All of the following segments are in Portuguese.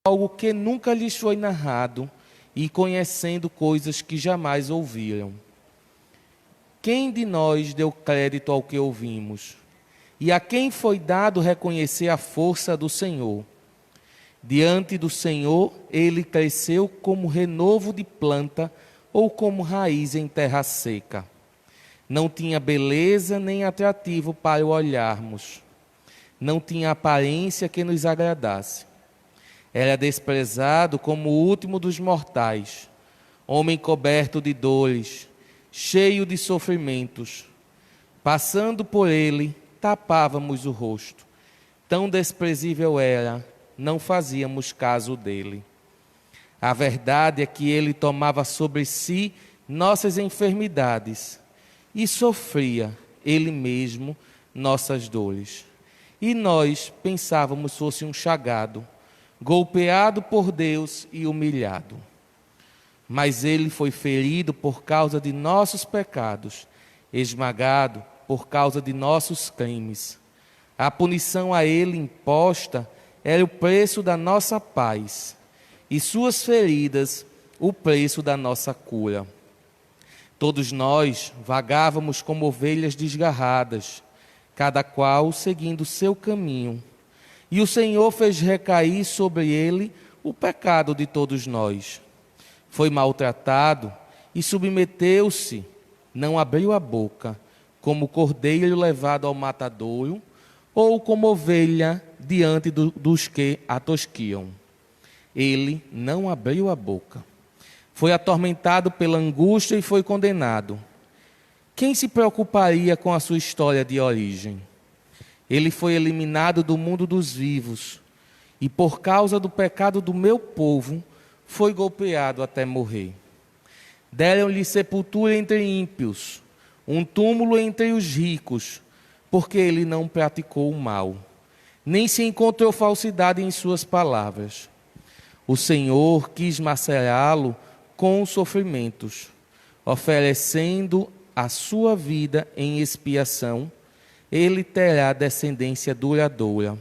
algo que nunca lhes foi narrado e conhecendo coisas que jamais ouviram. Quem de nós deu crédito ao que ouvimos? E a quem foi dado reconhecer a força do Senhor? Diante do Senhor, ele cresceu como renovo de planta ou como raiz em terra seca. Não tinha beleza nem atrativo para o olharmos. Não tinha aparência que nos agradasse. Era desprezado como o último dos mortais, homem coberto de dores, cheio de sofrimentos. Passando por ele, tapávamos o rosto. Tão desprezível era, não fazíamos caso dele. A verdade é que ele tomava sobre si nossas enfermidades e sofria, ele mesmo, nossas dores. E nós pensávamos fosse um chagado, golpeado por Deus e humilhado. Mas ele foi ferido por causa de nossos pecados, esmagado por causa de nossos crimes. A punição a ele imposta era o preço da nossa paz, e suas feridas o preço da nossa cura. Todos nós vagávamos como ovelhas desgarradas, cada qual seguindo o seu caminho. E o Senhor fez recair sobre ele o pecado de todos nós. Foi maltratado e submeteu-se, não abriu a boca, como cordeiro levado ao matadouro, ou como ovelha diante dos que a tosquiam. Ele não abriu a boca. Foi atormentado pela angústia e foi condenado. Quem se preocuparia com a sua história de origem? Ele foi eliminado do mundo dos vivos, e por causa do pecado do meu povo, foi golpeado até morrer. Deram-lhe sepultura entre ímpios, um túmulo entre os ricos, porque ele não praticou o mal, nem se encontrou falsidade em suas palavras. O Senhor quis macerá-lo com sofrimentos, oferecendo a sua vida em expiação. Ele terá descendência duradoura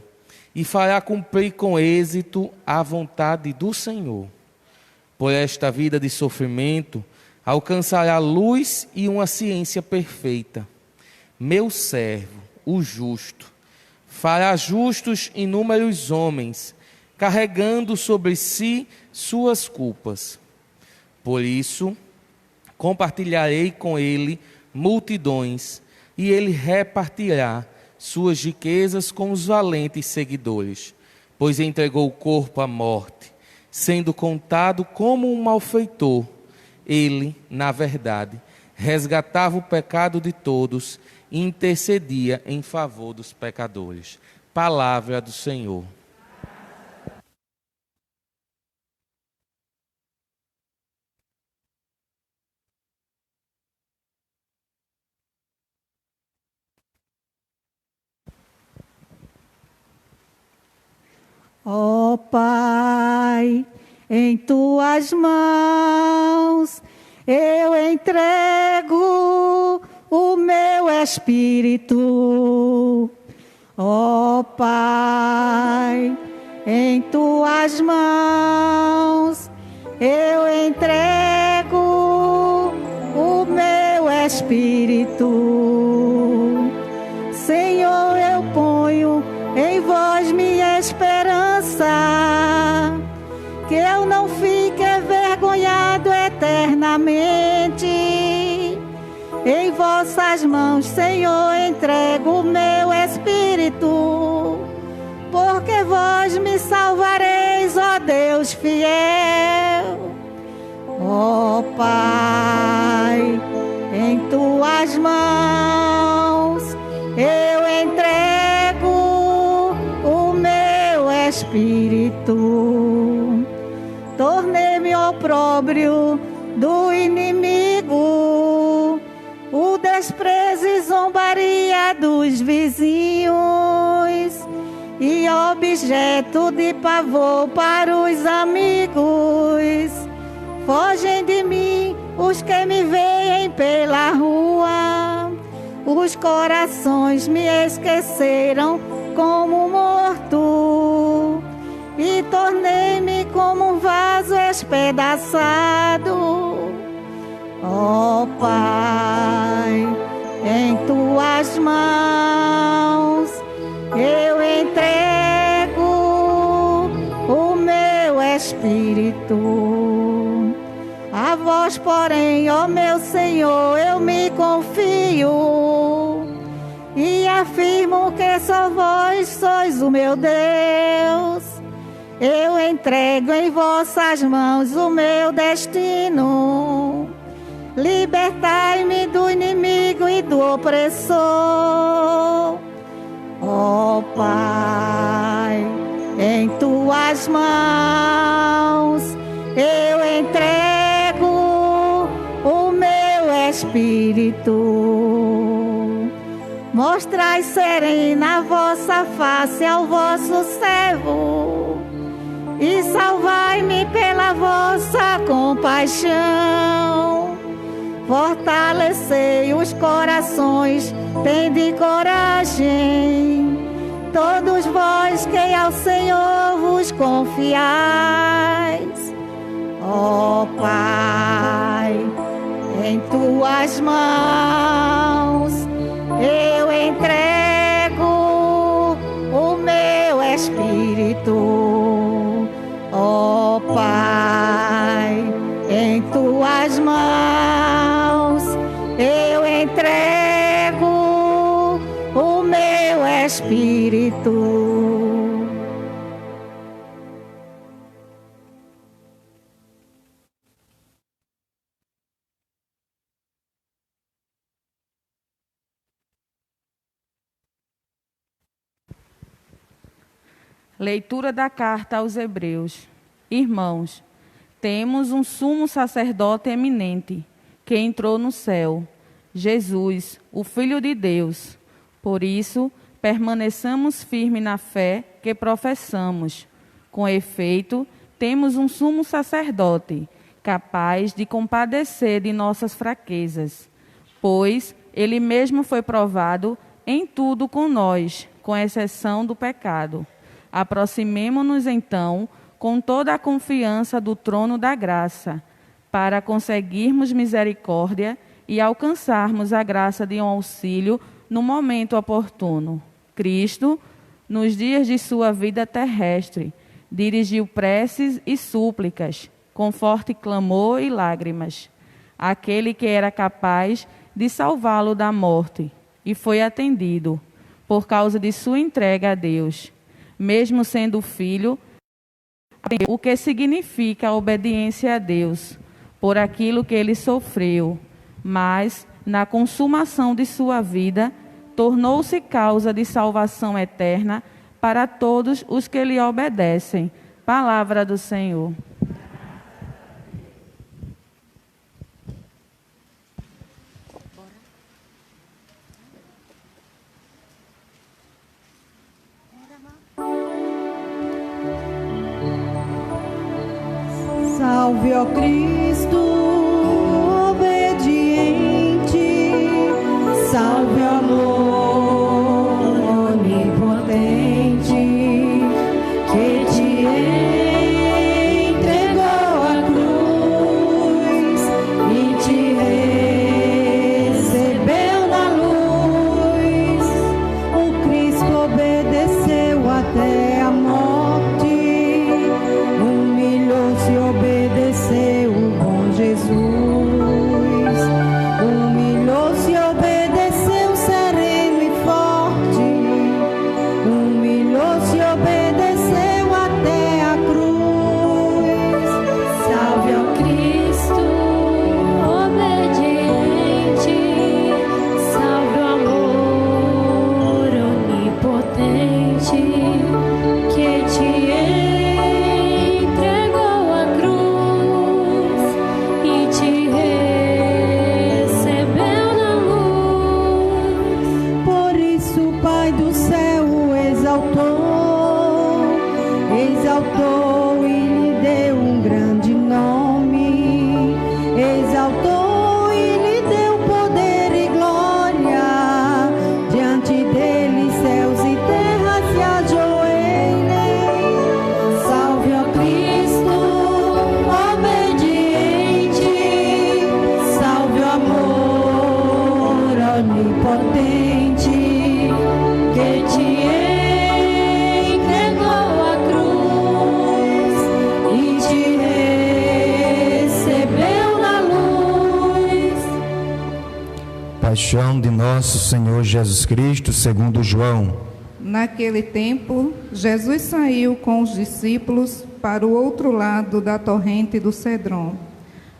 e fará cumprir com êxito a vontade do Senhor. Por esta vida de sofrimento, alcançará luz e uma ciência perfeita. Meu servo, o justo, fará justos inúmeros homens, carregando sobre si suas culpas. Por isso, compartilharei com ele multidões, e ele repartirá suas riquezas com os valentes seguidores, pois entregou o corpo à morte, sendo contado como um malfeitor. Ele, na verdade, resgatava o pecado de todos e intercedia em favor dos pecadores. Palavra do Senhor. Ó Pai, em tuas mãos eu entrego o meu espírito. Ó Pai, em tuas mãos eu entrego o meu espírito. Senhor, eu ponho em vós minha esperança, que eu não fique envergonhado eternamente. Em vossas mãos, Senhor, entrego o meu espírito, porque vós me salvareis, ó Deus fiel. Ó Pai, em tuas mãos eu entrego o meu espírito. Tornei-me opróbrio do inimigo, o desprezo e zombaria dos vizinhos, e objeto de pavor para os amigos. Fogem de mim os que me veem pela rua, os corações me esqueceram como morto, e tornei-me como um vaso espedaçado. Ó Pai, em tuas mãos eu entrego o meu espírito. A vós, porém, ó meu Senhor, eu me confio e afirmo que só vós sois o meu Deus. Eu entrego em vossas mãos o meu destino. Libertai-me do inimigo e do opressor. Ó Pai, em tuas mãos eu entrego o meu espírito. Mostrai serena a vossa face ao vosso servo e salvai-me pela vossa compaixão. Fortalecei os corações, tende coragem, todos vós que ao Senhor vos confiais. Ó Pai, em tuas mãos eu entrego o meu espírito. Ó Pai, em tuas mãos eu entrego o meu espírito. Leitura da carta aos Hebreus. Irmãos, temos um sumo sacerdote eminente, que entrou no céu, Jesus, o Filho de Deus. Por isso, permaneçamos firmes na fé que professamos. Com efeito, temos um sumo sacerdote, capaz de compadecer de nossas fraquezas, pois ele mesmo foi provado em tudo com nós, com exceção do pecado. Aproximemo-nos, então, com toda a confiança do trono da graça, para conseguirmos misericórdia e alcançarmos a graça de um auxílio no momento oportuno. Cristo, nos dias de sua vida terrestre, dirigiu preces e súplicas, com forte clamor e lágrimas, àquele que era capaz de salvá-lo da morte, e foi atendido, por causa de sua entrega a Deus. Mesmo sendo filho, o que significa a obediência a Deus, por aquilo que ele sofreu, mas, na consumação de sua vida, tornou-se causa de salvação eterna para todos os que lhe obedecem. Palavra do Senhor. Salve, ó Cristo, obediente, salve, ó amor onipotente, que te entregou a cruz e te recebeu na luz. O Cristo obedeceu até a morte, humilhou-se e obedeceu o bom Jesus. Humilhou-se e obedeceu sereno e forte. Humilhou-se e obedeceu até a cruz. Salve ao Cristo obediente, salve ao amor onipotente, que te entregou a cruz e te recebeu na luz. Por isso o Pai do céu o exaltou e lhe deu um grande nome. Exaltou e lhe deu poder e glória. Diante dele céus e terra se ajoelhem. Salve, ó Cristo paixão de nosso Senhor Jesus Cristo, segundo João. Naquele tempo, Jesus saiu com os discípulos para o outro lado da torrente do Cedron.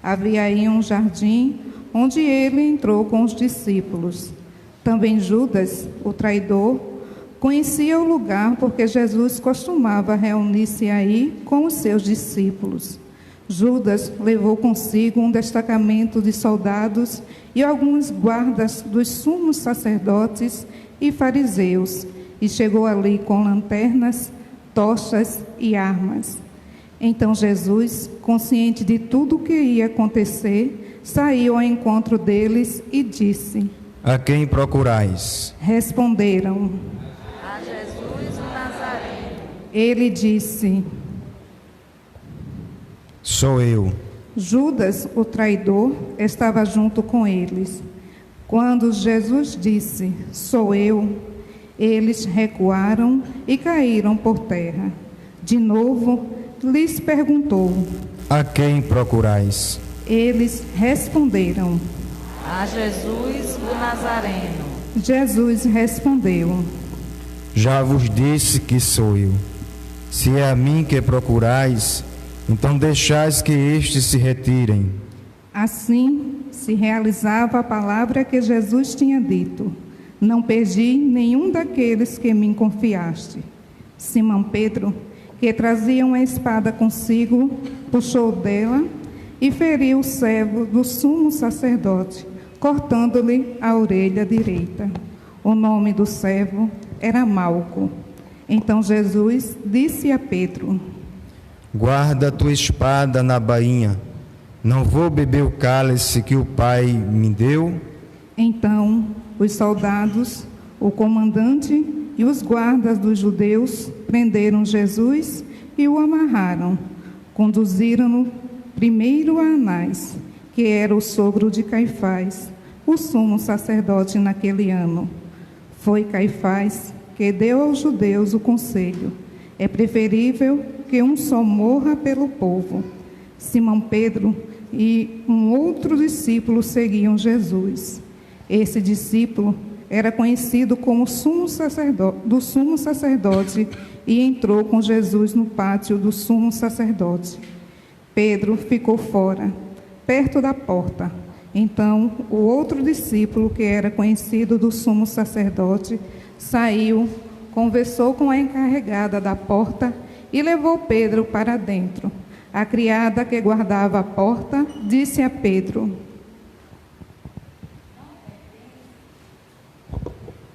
Havia aí um jardim onde ele entrou com os discípulos. Também Judas, o traidor, conhecia o lugar porque Jesus costumava reunir-se aí com os seus discípulos. Judas levou consigo um destacamento de soldados e alguns guardas dos sumos sacerdotes e fariseus, e chegou ali com lanternas, tochas e armas. Então Jesus, consciente de tudo o que ia acontecer, saiu ao encontro deles e disse: A quem procurais? Responderam: A Jesus o Nazareno. Ele disse: Sou eu. Judas, o traidor, estava junto com eles. Quando Jesus disse: Sou eu, eles recuaram e caíram por terra. De novo, lhes perguntou. A quem procurais? Eles responderam. A Jesus o Nazareno. Jesus respondeu. Já vos disse que sou eu. Se é a mim que procurais, então deixais que estes se retirem. Assim se realizava a palavra que Jesus tinha dito: Não perdi nenhum daqueles que me confiaste. Simão Pedro, que trazia uma espada consigo, puxou dela e feriu o servo do sumo sacerdote, cortando-lhe a orelha direita. O nome do servo era Malco. Então Jesus disse a Pedro: Guarda a tua espada na bainha. Não vou beber o cálice que o Pai me deu? Então os soldados, o comandante e os guardas dos judeus prenderam Jesus e o amarraram. Conduziram-no primeiro a Anás, que era o sogro de Caifás, o sumo sacerdote naquele ano. Foi Caifás que deu aos judeus o conselho: é preferível que um só morra pelo povo. Simão Pedro e um outro discípulo seguiam Jesus. Esse discípulo era conhecido como sumo sacerdote e entrou com Jesus no pátio do sumo sacerdote. Pedro ficou fora, perto da porta. Então, o outro discípulo, que era conhecido do sumo sacerdote, saiu, conversou com a encarregada da porta e levou Pedro para dentro. A criada que guardava a porta disse a Pedro: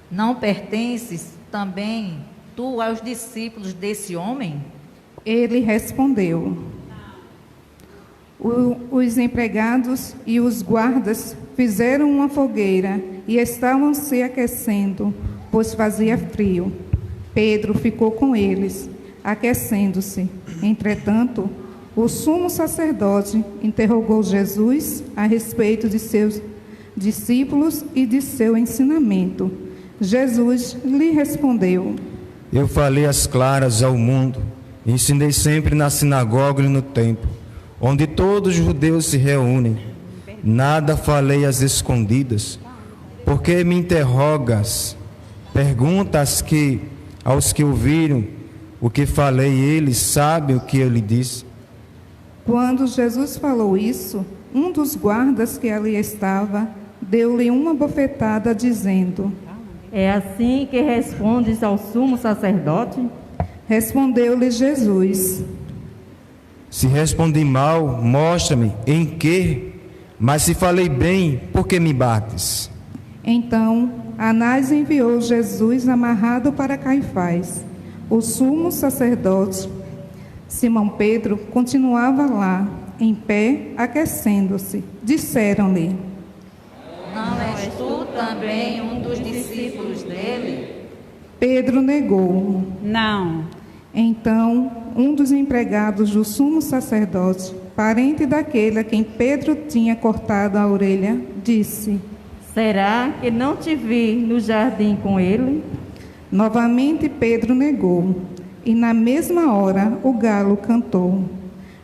Não pertences também tu aos discípulos desse homem? Ele respondeu: Os empregados e os guardas fizeram uma fogueira e estavam se aquecendo, pois fazia frio. Pedro ficou com eles, aquecendo-se. Entretanto, o sumo sacerdote interrogou Jesus a respeito de seus discípulos e de seu ensinamento. Jesus lhe respondeu: Eu falei às claras ao mundo, ensinei sempre na sinagoga e no templo, onde todos os judeus se reúnem. Nada falei às escondidas. Por que me interrogas? Pergunta aos que ouviram o que falei, eles sabem o que eu lhe disse. Quando Jesus falou isso, um dos guardas que ali estava deu-lhe uma bofetada, dizendo: É assim que respondes ao sumo sacerdote? Respondeu-lhe Jesus: Se respondi mal, mostra-me em que, mas se falei bem, por que me bates? Então Anás enviou Jesus amarrado para Caifás, o sumo sacerdote. Simão Pedro continuava lá, em pé, aquecendo-se. Disseram-lhe: Não és tu também um dos discípulos dele? Pedro negou. Não. Então, um dos empregados do sumo sacerdote, parente daquele a quem Pedro tinha cortado a orelha, disse: Será que não te vi no jardim com ele? Novamente Pedro negou, e na mesma hora o galo cantou.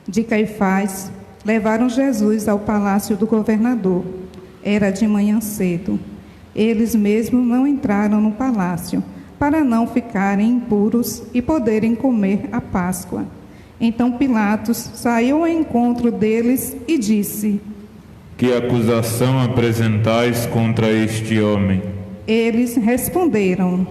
De Caifás, levaram Jesus ao palácio do governador. Era de manhã cedo. Eles mesmos não entraram no palácio, para não ficarem impuros e poderem comer a Páscoa. Então Pilatos saiu ao encontro deles e disse: Que acusação apresentais contra este homem? Eles responderam: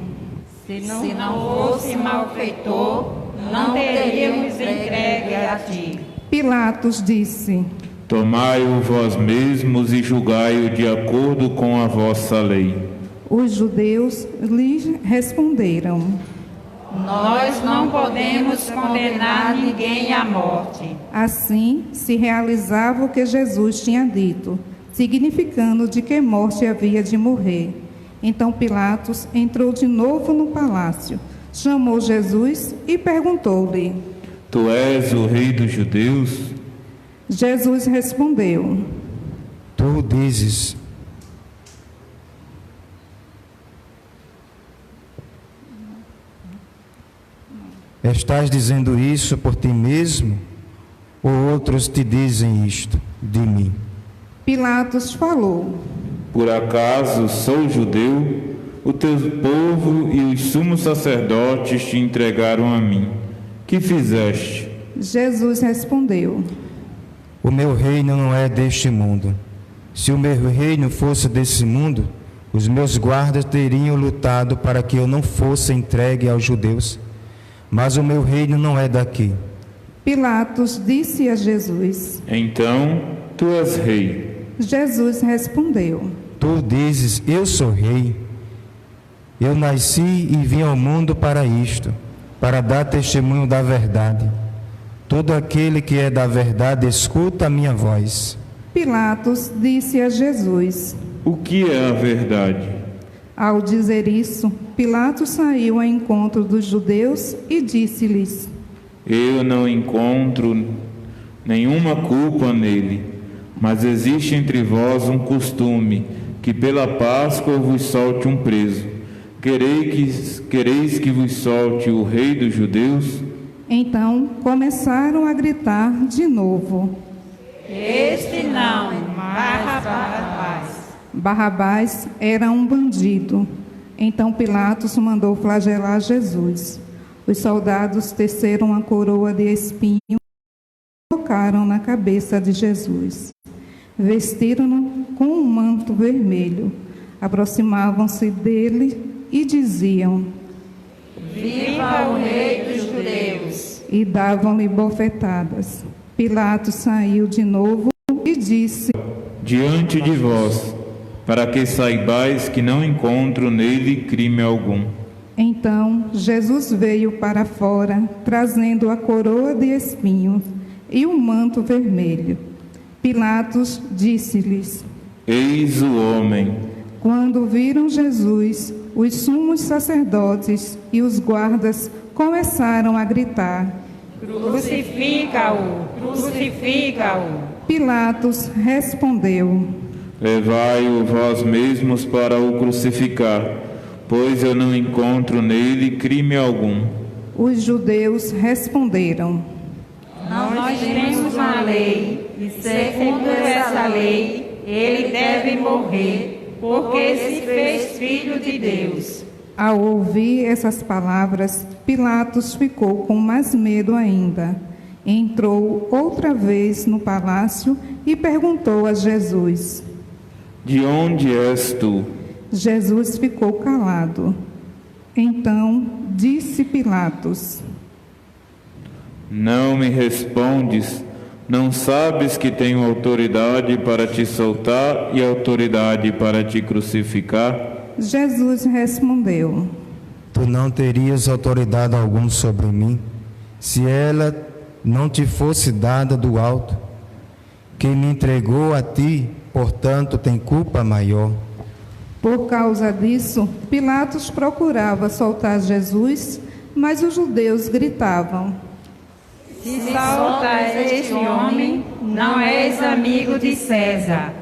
Se não fosse malfeitor, não teríamos entregue a ti. Pilatos disse: Tomai-o vós mesmos e julgai-o de acordo com a vossa lei. Os judeus lhe responderam: Nós não podemos condenar ninguém à morte. Assim se realizava o que Jesus tinha dito, significando de que morte havia de morrer. Então Pilatos entrou de novo no palácio, chamou Jesus e perguntou-lhe: Tu és o rei dos judeus? Jesus respondeu: Tu dizes. Estás dizendo isso por ti mesmo, ou outros te dizem isto de mim? Pilatos falou: Por acaso sou judeu? O teu povo e os sumos sacerdotes te entregaram a mim. Que fizeste? Jesus respondeu: O meu reino não é deste mundo. Se o meu reino fosse desse mundo, os meus guardas teriam lutado para que eu não fosse entregue aos judeus. Mas o meu reino não é daqui. Pilatos disse a Jesus: Então, tu és rei. Jesus respondeu: Tu dizes, eu sou rei. Eu nasci e vim ao mundo para isto, para dar testemunho da verdade. Todo aquele que é da verdade escuta a minha voz. Pilatos disse a Jesus: O que é a verdade? Ao dizer isso, Pilatos saiu ao encontro dos judeus e disse-lhes: Eu não encontro nenhuma culpa nele, mas existe entre vós um costume, que pela Páscoa vos solte um preso. Quereis que vos solte o rei dos judeus? Então começaram a gritar de novo: Este não, mas Barrabás. Barrabás era um bandido. Então Pilatos mandou flagelar Jesus. Os soldados teceram a coroa de espinho e colocaram na cabeça de Jesus. Vestiram-no com um manto vermelho. Aproximavam-se dele e diziam: Viva o rei dos judeus! E davam-lhe bofetadas. Pilatos saiu de novo e disse: Diante de vós, para que saibais que não encontro nele crime algum. Então Jesus veio para fora, trazendo a coroa de espinhos e um manto vermelho. Pilatos disse-lhes: Eis o homem. Quando viram Jesus, os sumos sacerdotes e os guardas começaram a gritar: Crucifica-o! Crucifica-o! Pilatos respondeu: Levai-o vós mesmos para o crucificar, pois eu não encontro nele crime algum. Os judeus responderam: Nós temos uma lei, e segundo essa lei, ele deve morrer, porque se fez filho de Deus. Ao ouvir essas palavras, Pilatos ficou com mais medo ainda. Entrou outra vez no palácio e perguntou a Jesus: De onde és tu? Jesus ficou calado. Então disse Pilatos: Não me respondes? Não sabes que tenho autoridade para te soltar e autoridade para te crucificar? Jesus respondeu: Tu não terias autoridade alguma sobre mim, se ela não te fosse dada do alto. Quem me entregou a ti, portanto, tem culpa maior. Por causa disso, Pilatos procurava soltar Jesus, mas os judeus gritavam: Se soltas este homem, não és amigo de César.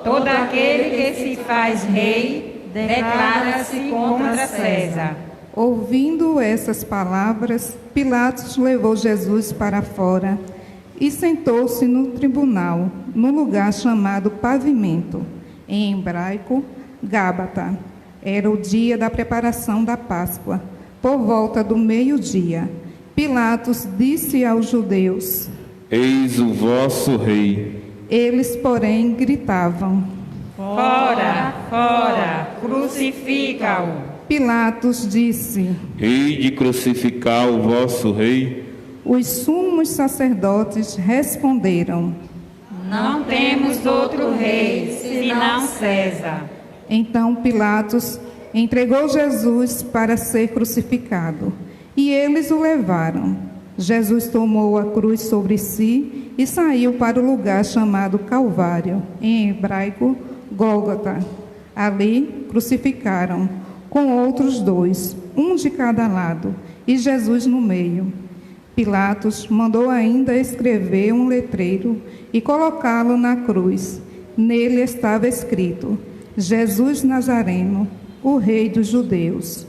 Todo aquele que se faz rei, declara-se contra César. Ouvindo essas palavras, Pilatos levou Jesus para fora e sentou-se no tribunal, no lugar chamado Pavimento, em hebraico, Gábata. Era o dia da preparação da Páscoa, por volta do meio-dia. Pilatos disse aos judeus: Eis o vosso rei. Eles, porém, gritavam: Fora, fora, crucifica-o. Pilatos disse: Hei de crucificar o vosso rei? Os sumos sacerdotes responderam: Não temos outro rei, senão César. Então Pilatos entregou Jesus para ser crucificado, e eles o levaram. Jesus tomou a cruz sobre si e saiu para o lugar chamado Calvário, em hebraico, Gólgota. Ali crucificaram, com outros dois, um de cada lado, e Jesus no meio. Pilatos mandou ainda escrever um letreiro e colocá-lo na cruz. Nele estava escrito: Jesus Nazareno, o Rei dos Judeus.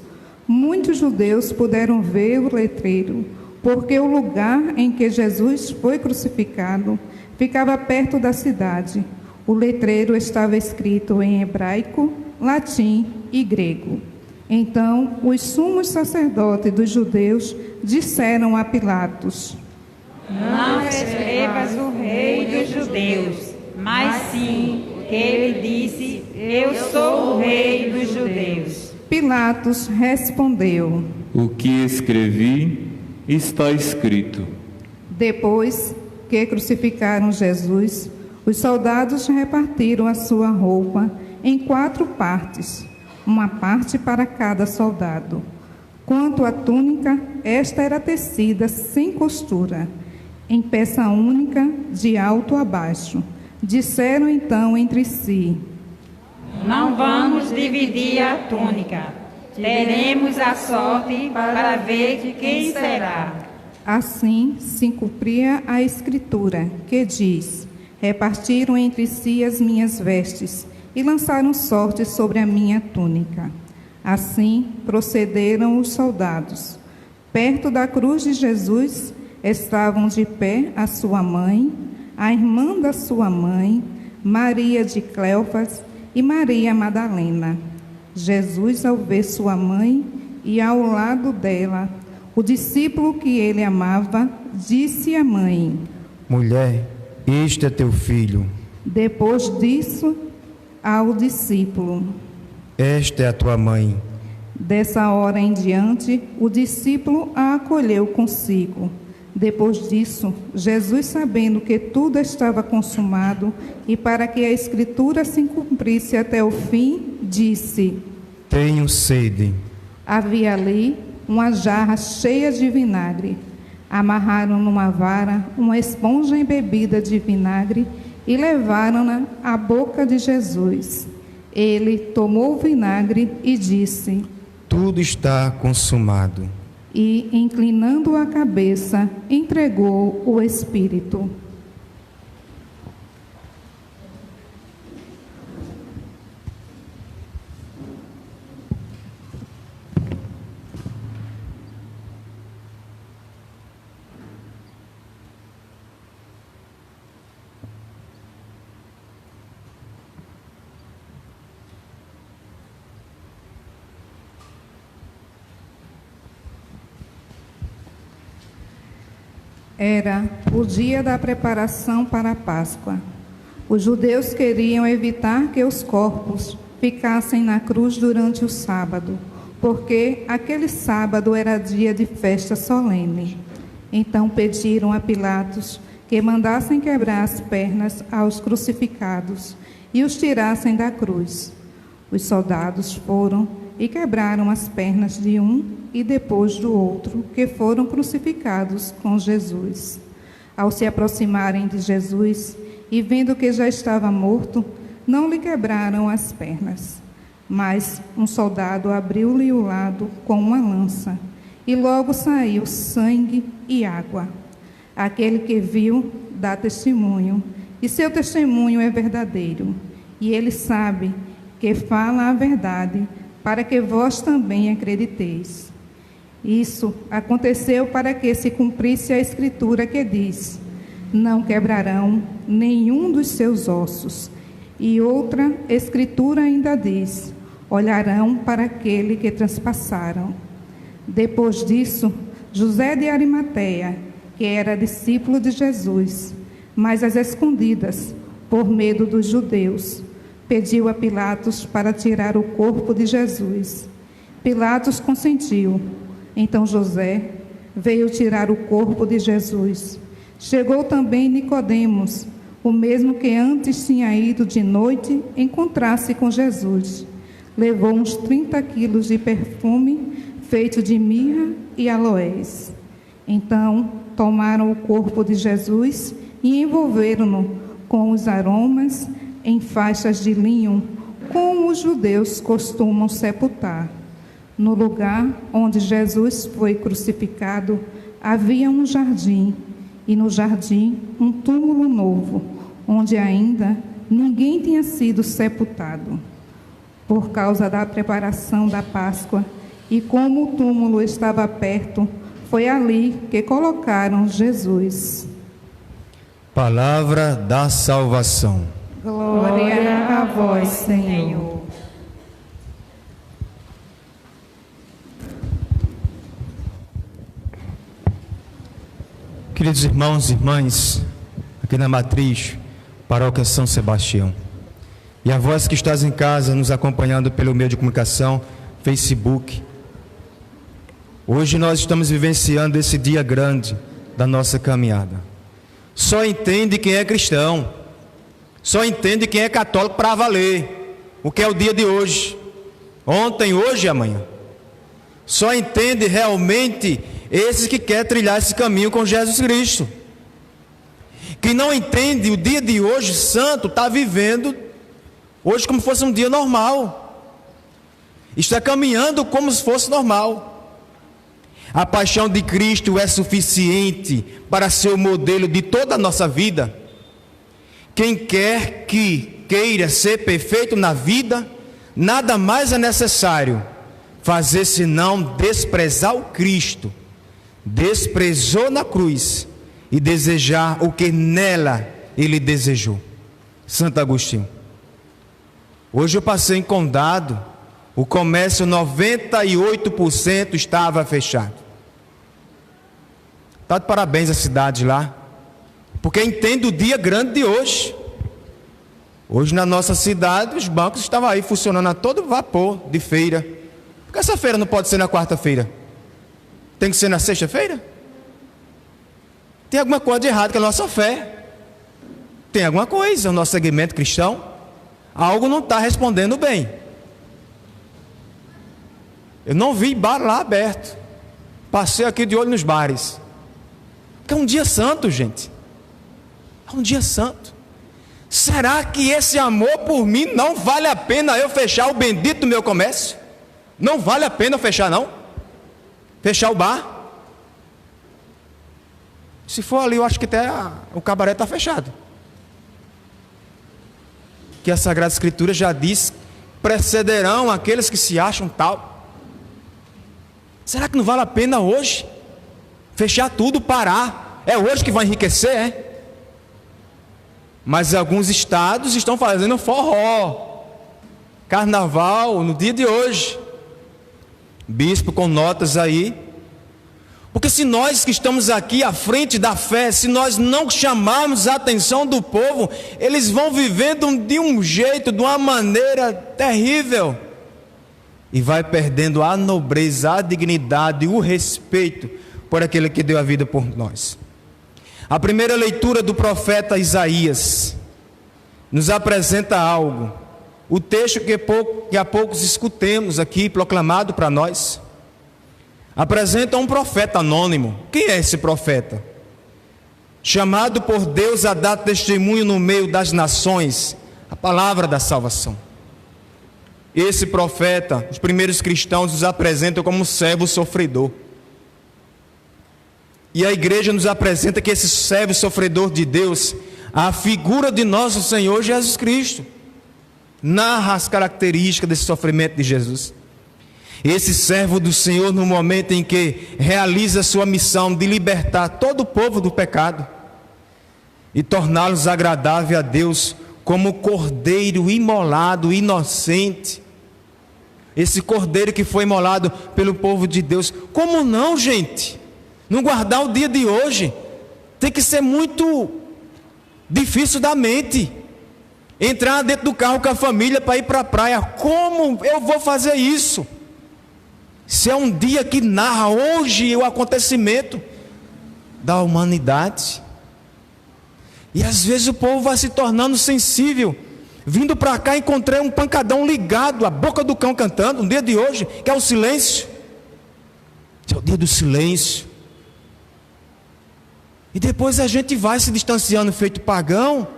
Muitos judeus puderam ver o letreiro, porque o lugar em que Jesus foi crucificado ficava perto da cidade. O letreiro estava escrito em hebraico, latim e grego. Então, os sumos sacerdotes dos judeus disseram a Pilatos: Não escrevas o rei dos judeus, mas sim que ele disse: Eu sou o rei dos judeus. Pilatos respondeu: O que escrevi está escrito. Depois que crucificaram Jesus, os soldados repartiram a sua roupa em 4 partes, uma parte para cada soldado. Quanto à túnica, esta era tecida sem costura, em peça única, de alto a baixo. Disseram então entre si: Não vamos dividir a túnica. Teremos a sorte para ver de quem será. Assim se cumpria a escritura, que diz: Repartiram entre si as minhas vestes e lançaram sorte sobre a minha túnica. Assim procederam os soldados. Perto da cruz de Jesus estavam de pé a sua mãe, a irmã da sua mãe, Maria de Cleofas e Maria Madalena. Jesus, ao ver sua mãe e ao lado dela o discípulo que ele amava, disse à mãe: Mulher, este é teu filho. Depois disso, ao discípulo: Esta é a tua mãe. Dessa hora em diante, o discípulo a acolheu consigo. Depois disso, Jesus, sabendo que tudo estava consumado e para que a Escritura se cumprisse até o fim, disse: Tenho sede. Havia ali uma jarra cheia de vinagre. Amarraram numa vara uma esponja embebida de vinagre e levaram-na à boca de Jesus. Ele tomou o vinagre e disse: Tudo está consumado. E, inclinando a cabeça, entregou o Espírito. Era o dia da preparação para a Páscoa. Os judeus queriam evitar que os corpos ficassem na cruz durante o sábado, porque aquele sábado era dia de festa solene. Então pediram a Pilatos que mandassem quebrar as pernas aos crucificados e os tirassem da cruz. Os soldados foram e quebraram as pernas de um e depois do outro, que foram crucificados com Jesus. Ao se aproximarem de Jesus e vendo que já estava morto, não lhe quebraram as pernas. Mas um soldado abriu-lhe o lado com uma lança, e logo saiu sangue e água. Aquele que viu dá testemunho, e seu testemunho é verdadeiro. E ele sabe que fala a verdade, para que vós também acrediteis. Isso aconteceu para que se cumprisse a Escritura que diz: Não quebrarão nenhum dos seus ossos. E outra escritura ainda diz: olharão para aquele que transpassaram. Depois disso, José de Arimateia, que era discípulo de Jesus, mas às escondidas, por medo dos judeus, pediu a Pilatos para tirar o corpo de Jesus. Pilatos consentiu. Então José veio tirar o corpo de Jesus. Chegou também Nicodemos, o mesmo que antes tinha ido de noite encontrar-se com Jesus. Levou uns 30 quilos de perfume feito de mirra e aloés. Então tomaram o corpo de Jesus e envolveram-no com os aromas em faixas de linho, como os judeus costumam sepultar. No lugar onde Jesus foi crucificado, havia um jardim, e no jardim um túmulo novo, onde ainda ninguém tinha sido sepultado. Por causa da preparação da Páscoa, e como o túmulo estava perto, foi ali que colocaram Jesus. Palavra da salvação. Glória a vós, Senhor. Queridos irmãos e irmãs, aqui na Matriz, Paróquia São Sebastião, e a vós que estás em casa nos acompanhando pelo meio de comunicação, Facebook, hoje nós estamos vivenciando esse dia grande da nossa caminhada. Só entende quem é cristão, só entende quem é católico para valer, o que é o dia de hoje, ontem, hoje e amanhã. Só entende realmente esses que querem trilhar esse caminho com Jesus Cristo. Quem não entende o dia de hoje santo, está vivendo hoje como se fosse um dia normal, está caminhando como se fosse normal. A paixão de Cristo é suficiente para ser o modelo de toda a nossa vida. Quem quer que queira ser perfeito na vida, nada mais é necessário fazer senão desprezar o Cristo. Desprezou na cruz e desejar o que nela ele desejou. Santo Agostinho. Hoje eu passei em Condado, o comércio 98% estava fechado. Está de parabéns a cidade lá, porque entende o dia grande de hoje. Hoje na nossa cidade os bancos estavam aí funcionando a todo vapor de feira. Por que essa feira não pode ser na quarta-feira? Tem que ser na sexta-feira? Tem alguma coisa de errado com a nossa fé. Tem alguma coisa, o nosso segmento cristão, algo não está respondendo bem. Eu não vi bar lá aberto. Passei aqui de olho nos bares. Porque é um dia santo, gente. É um dia santo. Será que esse amor por mim não vale a pena eu fechar o bendito do meu comércio? Não vale a pena eu fechar, não? Fechar o bar? Se for ali, eu acho que até o cabaré está fechado. Que a Sagrada Escritura já diz: precederão aqueles que se acham tal. Será que não vale a pena hoje fechar tudo, parar? É hoje que vai enriquecer, é? Mas alguns estados estão fazendo forró, carnaval no dia de hoje. Bispo com notas aí. Porque se nós que estamos aqui à frente da fé, se nós não chamarmos a atenção do povo, eles vão vivendo de um jeito, de uma maneira terrível, e vai perdendo a nobreza, a dignidade, o respeito por aquele que deu a vida por nós. A primeira leitura do profeta Isaías nos apresenta algo. O texto que há poucos escutemos aqui, proclamado para nós, apresenta um profeta anônimo. Quem é esse profeta? Chamado por Deus a dar testemunho no meio das nações, a palavra da salvação. Esse profeta, os primeiros cristãos nos apresentam como servo sofredor. E a igreja nos apresenta que esse servo sofredor de Deus, a figura de nosso Senhor Jesus Cristo, narra as características desse sofrimento de Jesus. Esse servo do Senhor, no momento em que realiza sua missão de libertar todo o povo do pecado e torná-los agradável a Deus, como cordeiro imolado, inocente. Esse cordeiro que foi imolado pelo povo de Deus. Como não, gente? Não guardar o dia de hoje. Tem que ser muito difícil da mente. Entrar dentro do carro com a família para ir para a praia. Como eu vou fazer isso? Se é um dia que narra hoje o acontecimento da humanidade. E às vezes o povo vai se tornando sensível. Vindo para cá, encontrei um pancadão ligado, a boca do cão cantando, no dia de hoje, que é o silêncio. É o dia do silêncio. E depois a gente vai se distanciando feito pagão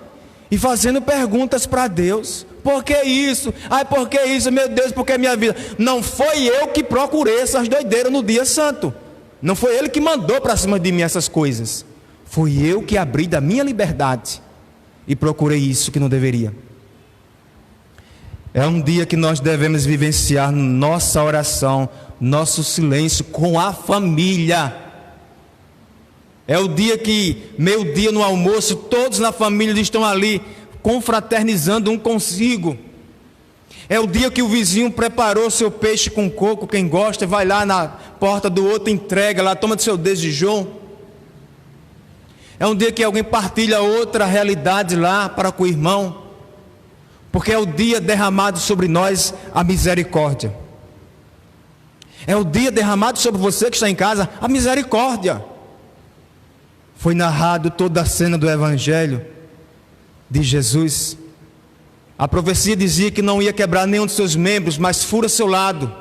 e fazendo perguntas para Deus. Por que isso? Ai, por que isso? Meu Deus, por que minha vida? Não foi eu que procurei essas doideiras no dia santo. Não foi Ele que mandou para cima de mim essas coisas. Foi eu que abri da minha liberdade e procurei isso que não deveria. É um dia que nós devemos vivenciar nossa oração, nosso silêncio com a família. É o dia que, meio-dia no almoço, todos na família estão ali, confraternizando um consigo. É o dia que o vizinho preparou seu peixe com coco, quem gosta, vai lá na porta do outro, entrega lá, toma do seu Deus de João. É um dia que alguém partilha outra realidade lá para com o irmão. Porque é o dia derramado sobre nós a misericórdia. É o dia derramado sobre você que está em casa a misericórdia. Foi narrado toda a cena do Evangelho de Jesus. A profecia dizia que não ia quebrar nenhum dos seus membros, mas fura seu lado.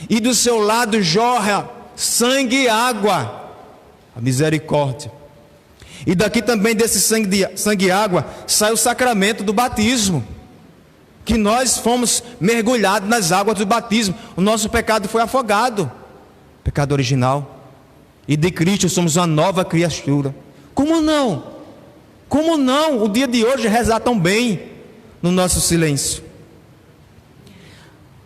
E do seu lado jorra sangue e água. A misericórdia. E daqui também desse sangue e água sai o sacramento do batismo. Que nós fomos mergulhados nas águas do batismo. O nosso pecado foi afogado. Pecado original. E de Cristo somos uma nova criatura. Como não? Como não? O dia de hoje rezar tão bem no nosso silêncio.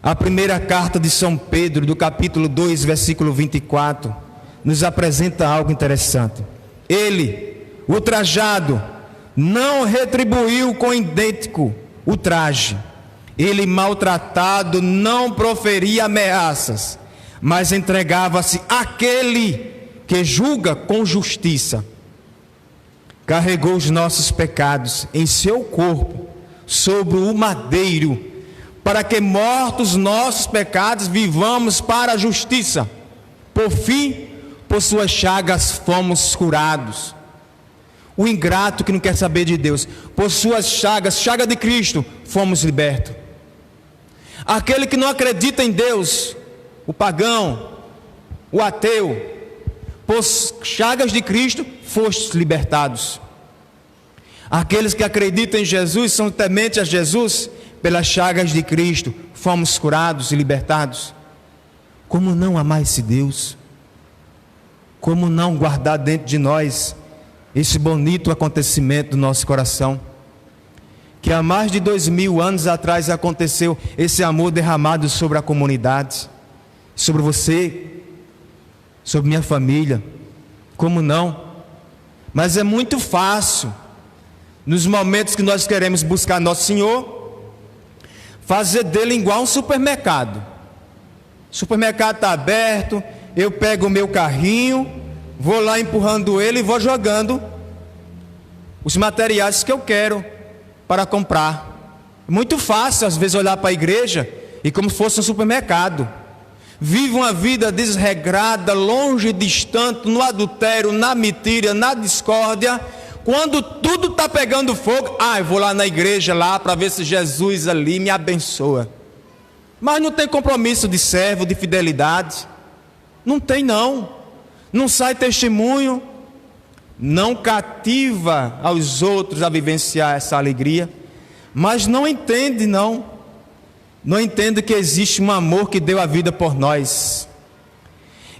A primeira carta de São Pedro, do capítulo 2, versículo 24, nos apresenta algo interessante. Ele, ultrajado, não retribuiu com idêntico ultraje. Ele, maltratado, não proferia ameaças, mas entregava-se àquele que julga com justiça. Carregou os nossos pecados em seu corpo sobre o madeiro, para que, mortos nossos pecados, vivamos para a justiça. Por fim, por suas chagas fomos curados. O ingrato que não quer saber de Deus, por suas chagas, chaga de Cristo, fomos libertos. Aquele que não acredita em Deus, o pagão, o ateu, por chagas de Cristo, fostes libertados. Aqueles que acreditam em Jesus, são tementes a Jesus, pelas chagas de Cristo, fomos curados e libertados. Como não amar esse Deus? Como não guardar dentro de nós esse bonito acontecimento do nosso coração? Que há mais de 2000 anos atrás aconteceu esse amor derramado sobre a comunidade, sobre você, sobre minha família. Como não? Mas é muito fácil, nos momentos que nós queremos buscar nosso Senhor, fazer dele igual um supermercado. O supermercado está aberto, eu pego o meu carrinho, vou lá empurrando ele e vou jogando os materiais que eu quero para comprar. Muito fácil às vezes olhar para a igreja e como se fosse um supermercado. Vive uma vida desregrada, longe, distante, no adultério, na mentira, na discórdia. Quando tudo está pegando fogo, eu vou lá na igreja lá para ver se Jesus ali me abençoa. Mas não tem compromisso de servo, de fidelidade. Não tem não. Não sai testemunho. Não cativa aos outros a vivenciar essa alegria. Mas não entende não. Não entende que existe um amor que deu a vida por nós.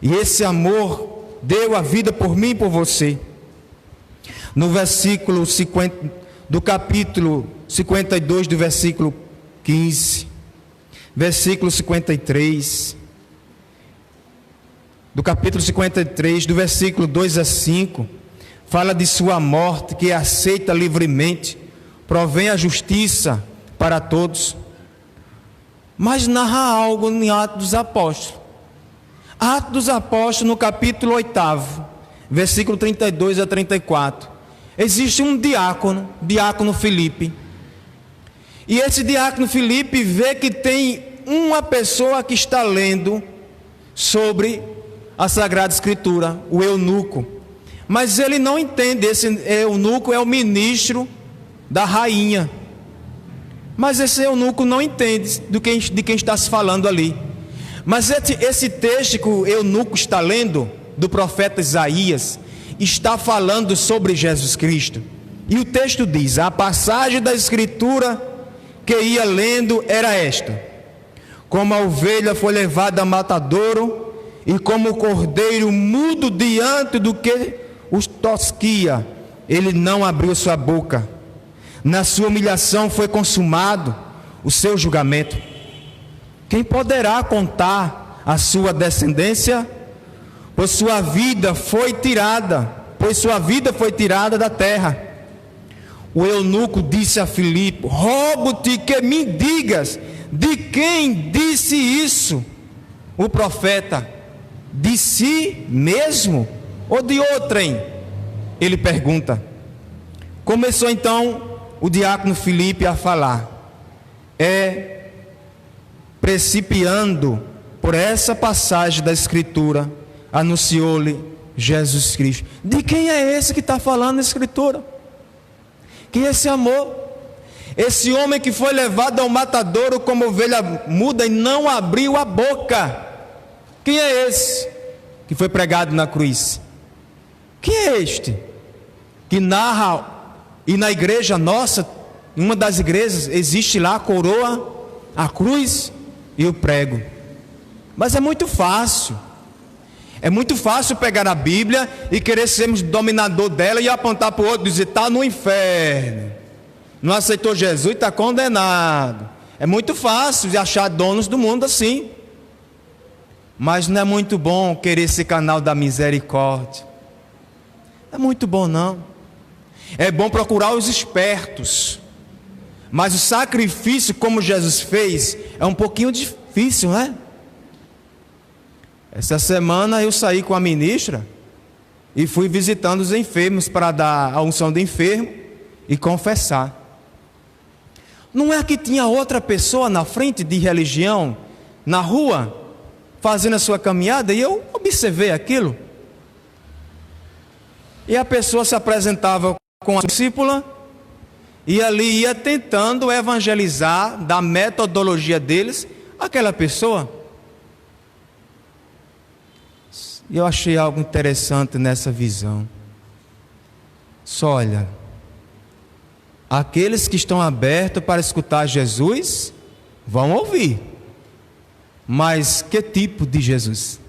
E esse amor deu a vida por mim e por você. No versículo 50, do capítulo 52, do versículo 15, versículo 53, do capítulo 53, do versículo 2 a 5, fala de sua morte, que aceita livremente provém a justiça para todos. Mas narra algo em Atos dos Apóstolos. Atos dos Apóstolos, no capítulo 8, versículo 32 a 34. Existe um diácono Filipe. E esse diácono Filipe vê que tem uma pessoa que está lendo sobre a Sagrada Escritura, o eunuco. Mas ele não entende, esse eunuco é o ministro da rainha. Mas esse eunuco não entende de quem está se falando ali. Mas esse texto que o eunuco está lendo, do profeta Isaías, está falando sobre Jesus Cristo. E o texto diz, a passagem da Escritura que ia lendo era esta: como a ovelha foi levada a matadouro, e como o cordeiro mudo diante do que os tosquia, ele não abriu sua boca. Na sua humilhação foi consumado o seu julgamento. Quem poderá contar a sua descendência? Pois sua vida foi tirada da terra. O eunuco disse a Filipe: rogo-te que me digas, de quem disse isso o profeta? De si mesmo ou de outrem? Ele pergunta. Começou então o diácono Filipe a falar. Principiando por essa passagem da Escritura, anunciou-lhe Jesus Cristo. De quem é esse que está falando na Escritura? Que esse amor, esse homem que foi levado ao matadouro como ovelha muda e não abriu a boca. Quem é esse que foi pregado na cruz? Quem é este que narra? E na igreja nossa, em uma das igrejas, existe lá a coroa, a cruz e o prego. Mas é muito fácil pegar a Bíblia e querer sermos dominador dela e apontar para o outro e dizer: está no inferno, não aceitou Jesus, está condenado. É muito fácil de achar donos do mundo assim. Mas não é muito bom querer ser canal da misericórdia. Não é muito bom não. É bom procurar os espertos. Mas o sacrifício como Jesus fez é um pouquinho difícil, não é? Essa semana eu saí com a ministra e fui visitando os enfermos para dar a unção do enfermo e confessar. Não é que tinha outra pessoa na frente de religião, na rua, fazendo a sua caminhada, e eu observei aquilo. E a pessoa se apresentava com a discípula e ali ia tentando evangelizar da metodologia deles aquela pessoa. E eu achei algo interessante nessa visão. Só olha, aqueles que estão abertos para escutar Jesus vão ouvir. Mas que tipo de Jesus?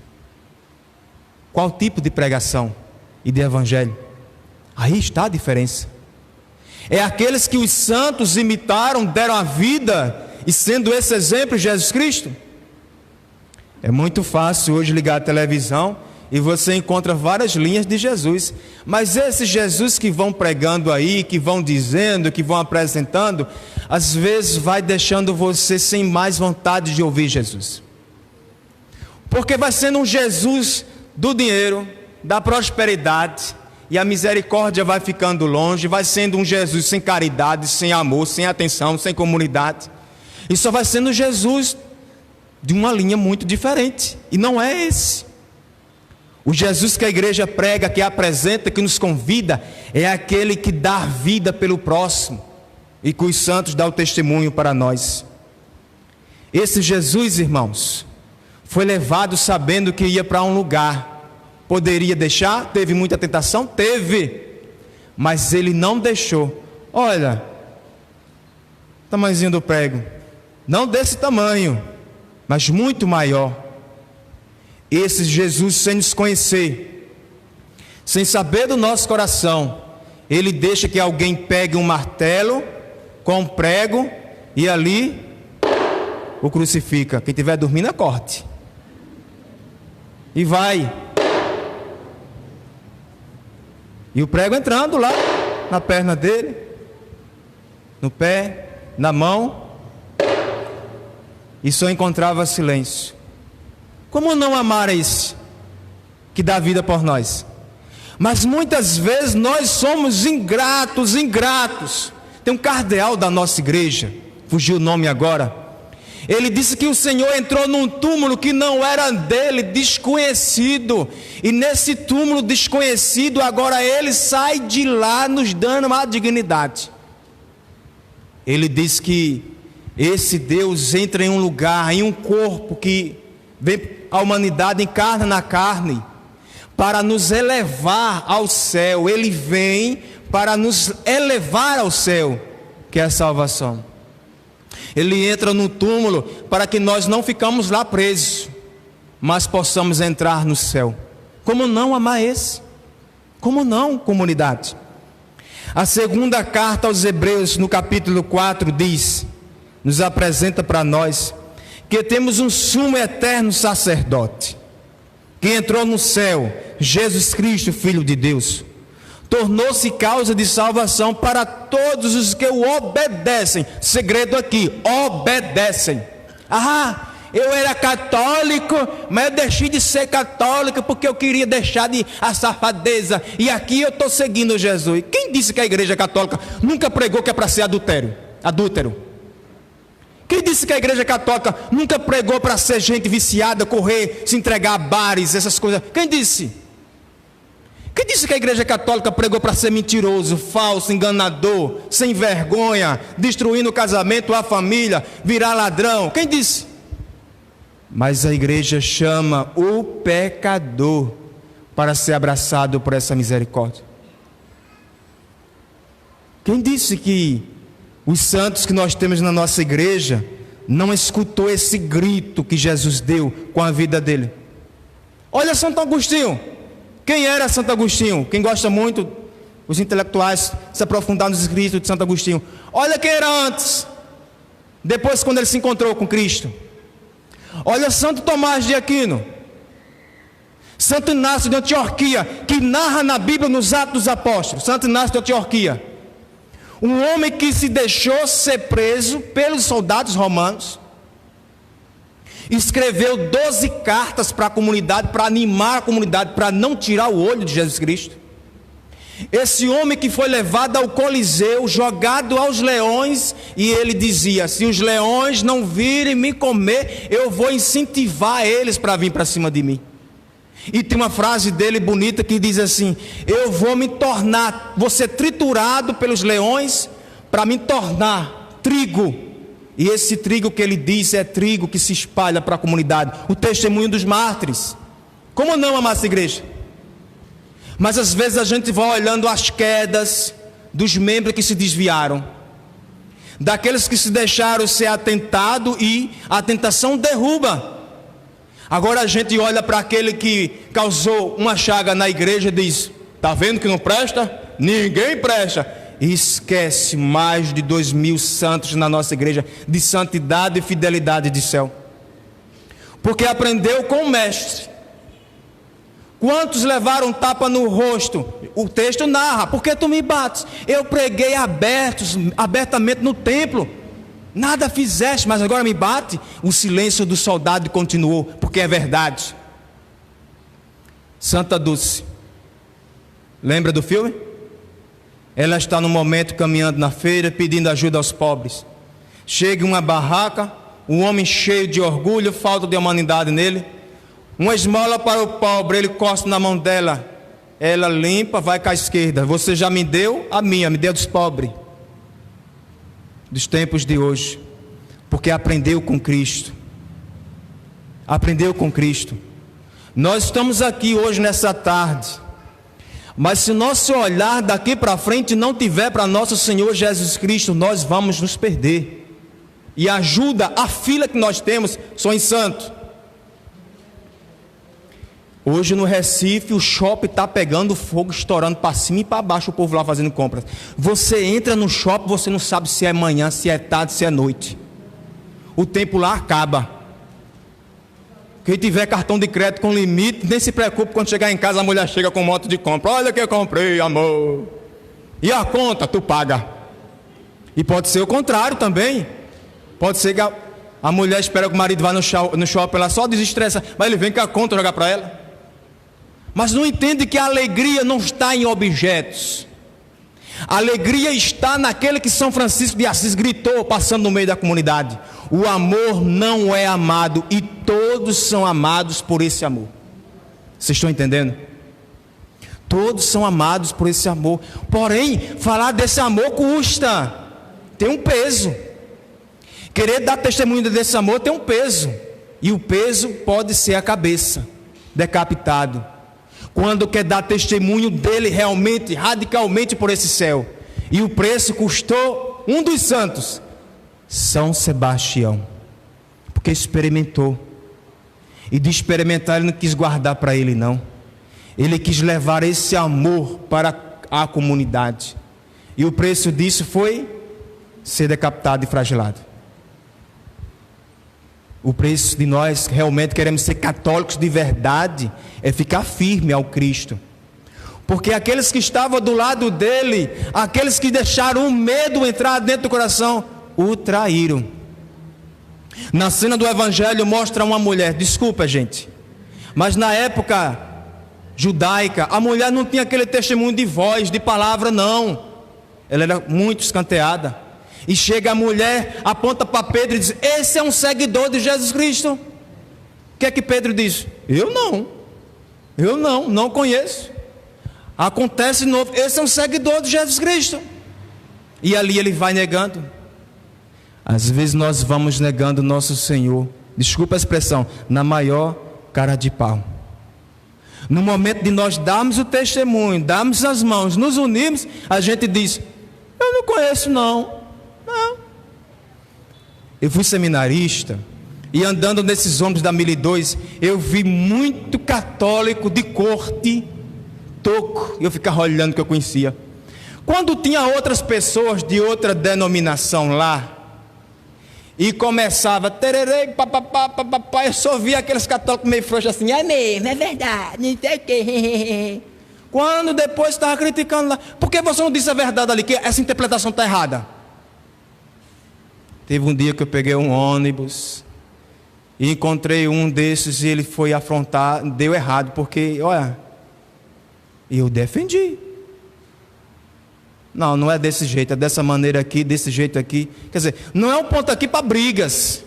Qual tipo de pregação e de evangelho? Aí está a diferença. É aqueles que os santos imitaram, deram a vida, e sendo esse exemplo Jesus Cristo. É muito fácil hoje ligar a televisão e você encontra várias linhas de Jesus. Mas esses Jesus que vão pregando aí, que vão dizendo, que vão apresentando, às vezes vai deixando você sem mais vontade de ouvir Jesus. Porque vai sendo um Jesus do dinheiro, da prosperidade, e a misericórdia vai ficando longe, vai sendo um Jesus sem caridade, sem amor, sem atenção, sem comunidade. E só vai sendo Jesus de uma linha muito diferente. E não é esse. O Jesus que a igreja prega, que apresenta, que nos convida, é aquele que dá vida pelo próximo e que os santos dão o testemunho para nós. Esse Jesus, irmãos, foi levado sabendo que ia para um lugar. Poderia deixar? Teve muita tentação? Teve. Mas ele não deixou. Olha, tamanhozinho do prego. Não desse tamanho, mas muito maior. Esse Jesus, sem nos conhecer, sem saber do nosso coração, ele deixa que alguém pegue um martelo com um prego e ali o crucifica. Quem estiver dormindo, acorde. E vai. E o prego entrando lá na perna dele. no pé, na mão, e só encontrava silêncio. Como não amar esse que dá vida por nós? Mas muitas vezes nós somos ingratos. Tem um cardeal da nossa igreja, fugiu o nome agora. Ele disse que o Senhor entrou num túmulo que não era dele, desconhecido. E nesse túmulo desconhecido, agora ele sai de lá nos dando uma dignidade. Ele diz que esse Deus entra em um lugar, em um corpo que vem a humanidade encarna na carne, para nos elevar ao céu. Ele vem para nos elevar ao céu, que é a salvação. Ele entra no túmulo para que nós não ficamos lá presos, mas possamos entrar no céu. Como não amar esse? Como não, comunidade? A segunda carta aos Hebreus, no capítulo 4, nos apresenta para nós que temos um sumo eterno sacerdote, que entrou no céu, Jesus Cristo, Filho de Deus, tornou-se causa de salvação para todos os que o obedecem. Segredo aqui, obedecem. Eu era católico, mas eu deixei de ser católico porque eu queria deixar de a safadeza, e aqui eu estou seguindo Jesus. Quem disse que a igreja católica nunca pregou que é para ser adúltero? Quem disse que a igreja católica nunca pregou para ser gente viciada, correr, se entregar a bares, essas coisas? Quem disse? Quem disse que a igreja católica pregou para ser mentiroso, falso, enganador, sem vergonha, destruindo o casamento, a família, virar ladrão? Quem disse? Mas a igreja chama o pecador para ser abraçado por essa misericórdia. Quem disse que os santos que nós temos na nossa igreja não escutou esse grito que Jesus deu com a vida dele? Olha Santo Agostinho. Quem era Santo Agostinho? Quem gosta muito, os intelectuais, se aprofundar nos escritos de Santo Agostinho. Olha quem era antes, depois quando ele se encontrou com Cristo. Olha Santo Tomás de Aquino, Santo Inácio de Antioquia, que narra na Bíblia nos Atos dos Apóstolos. Santo Inácio de Antioquia, um homem que se deixou ser preso pelos soldados romanos, escreveu 12 cartas para a comunidade, para animar a comunidade, para não tirar o olho de Jesus Cristo. Esse homem que foi levado ao Coliseu, jogado aos leões, e ele dizia: se os leões não virem me comer, eu vou incentivar eles para vir para cima de mim. E tem uma frase dele bonita que diz assim: eu vou ser triturado pelos leões para me tornar trigo. E esse trigo que ele diz é trigo que se espalha para a comunidade, o testemunho dos mártires. Como não amar essa igreja? Mas às vezes a gente vai olhando as quedas dos membros que se desviaram, daqueles que se deixaram ser atentado, e a tentação derruba. Agora a gente olha para aquele que causou uma chaga na igreja e diz: está vendo que não presta? Ninguém presta. E esquece mais de 2.000 santos na nossa igreja, de santidade e fidelidade de céu, porque aprendeu com o mestre. Quantos levaram tapa no rosto? O texto narra: porque tu me bates? Eu preguei abertamente no templo, nada fizeste, mas agora me bate? O silêncio do soldado continuou, porque é verdade. Santa Dulce, lembra do filme? Ela está no momento caminhando na feira, pedindo ajuda aos pobres. Chega em uma barraca, um homem cheio de orgulho, falta de humanidade nele. Uma esmola para o pobre, ele costa na mão dela. Ela limpa, vai com a esquerda. Você já me deu a minha, me deu dos pobres. Dos tempos de hoje. Porque aprendeu com Cristo. Aprendeu com Cristo. Nós estamos aqui hoje nessa tarde, mas se nosso olhar daqui para frente não tiver para nosso Senhor Jesus Cristo, nós vamos nos perder. E ajuda, a fila que nós temos só em santo. Hoje no Recife o shopping está pegando fogo, estourando para cima e para baixo, o povo lá fazendo compras. Você entra no shopping, você não sabe se é manhã, se é tarde, se é noite. O tempo lá acaba. Quem tiver cartão de crédito com limite, nem se preocupe, quando chegar em casa a mulher chega com moto de compra. Olha que eu comprei, amor. E a conta, tu paga. E pode ser o contrário também. Pode ser que a mulher espera que o marido vá no shopping, ela só desestressa, mas ele vem com a conta jogar para ela. Mas não entende que a alegria não está em objetos. A alegria está naquele que São Francisco de Assis gritou, passando no meio da comunidade: o amor não é amado, e todos são amados por esse amor. Vocês estão entendendo? Todos são amados por esse amor. Porém, falar desse amor custa. Tem um peso. Querer dar testemunho desse amor tem um peso. E o peso pode ser a cabeça, decapitado. Quando quer dar testemunho dele realmente, radicalmente por esse céu. E o preço custou um dos santos, São Sebastião. Porque experimentou. E de experimentar ele não quis guardar para ele não. Ele quis levar esse amor para a comunidade. E o preço disso foi ser decapitado e flagilado. O preço de nós realmente queremos ser católicos de verdade é ficar firme ao Cristo. Porque aqueles que estavam do lado dele, aqueles que deixaram o medo entrar dentro do coração, o traíram. Na cena do Evangelho mostra uma mulher, desculpa gente, mas na época judaica, a mulher não tinha aquele testemunho de voz, de palavra não. Ela era muito escanteada. E chega a mulher, aponta para Pedro e diz: esse é um seguidor de Jesus Cristo. O que é que Pedro diz? Eu não conheço. Acontece de novo: esse é um seguidor de Jesus Cristo. E ali ele vai negando. Às vezes nós vamos negando o nosso Senhor, desculpa a expressão, na maior cara de pau. No momento de nós darmos o testemunho, darmos as mãos, nos unirmos, a gente diz: eu não conheço não. Eu fui seminarista e andando nesses ônibus da 1002, eu vi muito católico de corte, toco, e eu ficava olhando que eu conhecia. Quando tinha outras pessoas de outra denominação lá, e começava tererê, papapá, papapá, eu só via aqueles católicos meio frouxos assim: é mesmo, é verdade, não sei o quê. Quando depois estava criticando lá: por que você não disse a verdade ali, que essa interpretação está errada? Teve um dia que eu peguei um ônibus e encontrei um desses e ele foi afrontar, deu errado, porque, olha, eu defendi. Não é desse jeito, é dessa maneira aqui, desse jeito aqui. Quer dizer, não é um ponto aqui para brigas,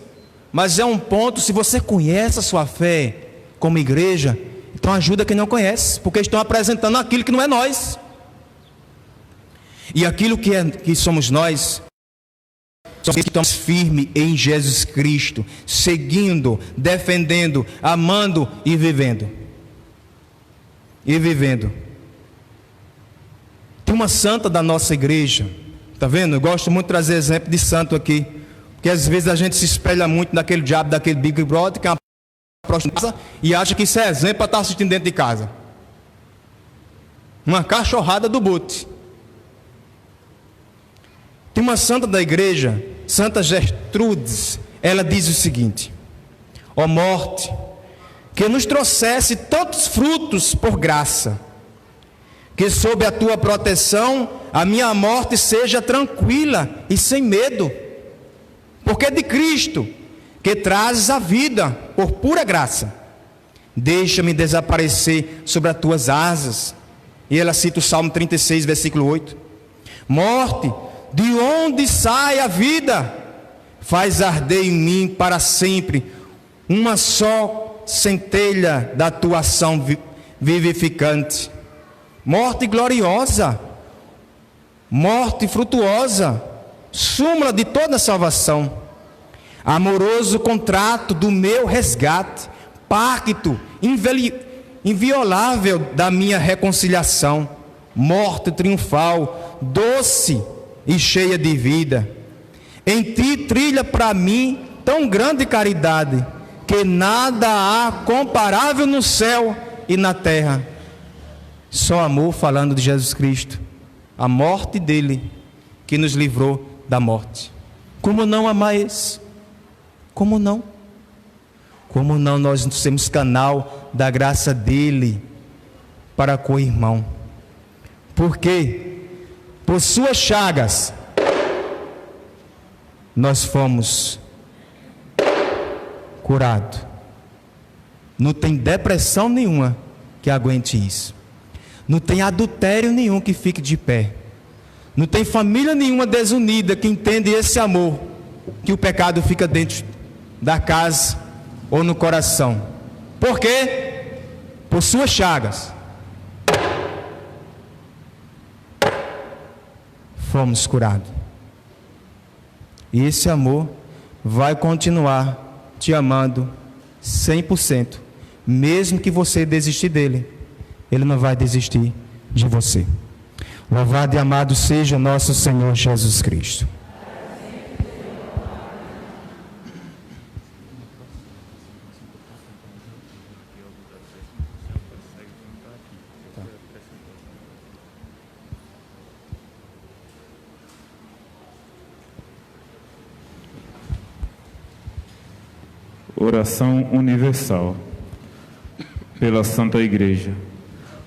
mas é um ponto, se você conhece a sua fé como igreja, então ajuda quem não conhece, porque estão apresentando aquilo que não é nós. E aquilo que somos nós, somos que estamos firmes em Jesus Cristo, seguindo, defendendo, amando e vivendo. Tem uma santa da nossa igreja, tá vendo? Eu gosto muito de trazer exemplo de santo aqui, porque às vezes a gente se espelha muito naquele diabo, daquele Big Brother, que é uma prostituta, e acha que isso é exemplo para estar assistindo dentro de casa. Uma cachorrada do bote. Tem uma santa da igreja, Santa Gertrudes, ela diz o seguinte: ó morte, que nos trouxesse tantos frutos por graça, que sob a tua proteção a minha morte seja tranquila e sem medo, porque é de Cristo que trazes a vida por pura graça. Deixa-me desaparecer sobre as tuas asas. E ela cita o Salmo 36, versículo 8. Morte, de onde sai a vida? Faz arder em mim para sempre uma só centelha da tua ação vivificante. Morte gloriosa, morte frutuosa, súmula de toda salvação, amoroso contrato do meu resgate, pacto inviolável da minha reconciliação, morte triunfal, doce e cheia de vida. Em ti trilha para mim tão grande caridade, que nada há comparável no céu e na terra. Só amor, falando de Jesus Cristo, a morte dele que nos livrou da morte. Como não amar esse? Como não? Como não nós sermos canal da graça dele para com o irmão? Porque por suas chagas nós fomos curados. Não tem depressão nenhuma que aguente isso. Não tem adultério nenhum que fique de pé. Não tem família nenhuma desunida que entende esse amor, que o pecado fica dentro da casa ou no coração. Por quê? Por suas chagas. Fomos curados. E esse amor vai continuar te amando 100%. Mesmo que você desistir dele, ele não vai desistir de você. Louvado e amado seja nosso Senhor Jesus Cristo. Oração universal. Pela Santa Igreja.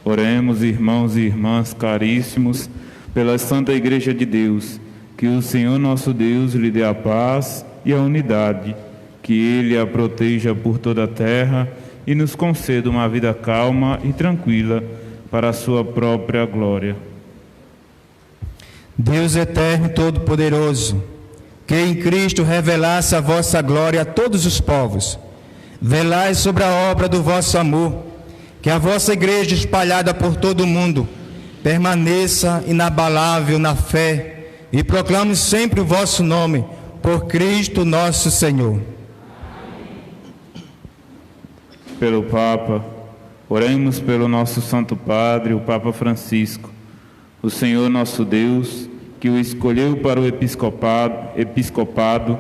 Oremos, irmãos e irmãs caríssimos, pela Santa Igreja de Deus, que o Senhor nosso Deus lhe dê a paz e a unidade, que Ele a proteja por toda a terra e nos conceda uma vida calma e tranquila para a sua própria glória. Deus eterno e todo-poderoso, que em Cristo revelasse a vossa glória a todos os povos, velai sobre a obra do vosso amor, que a vossa igreja espalhada por todo o mundo permaneça inabalável na fé e proclame sempre o vosso nome, por Cristo nosso Senhor. Pelo Papa, oremos pelo nosso Santo Padre, o Papa Francisco, o Senhor nosso Deus, que o escolheu para o episcopado,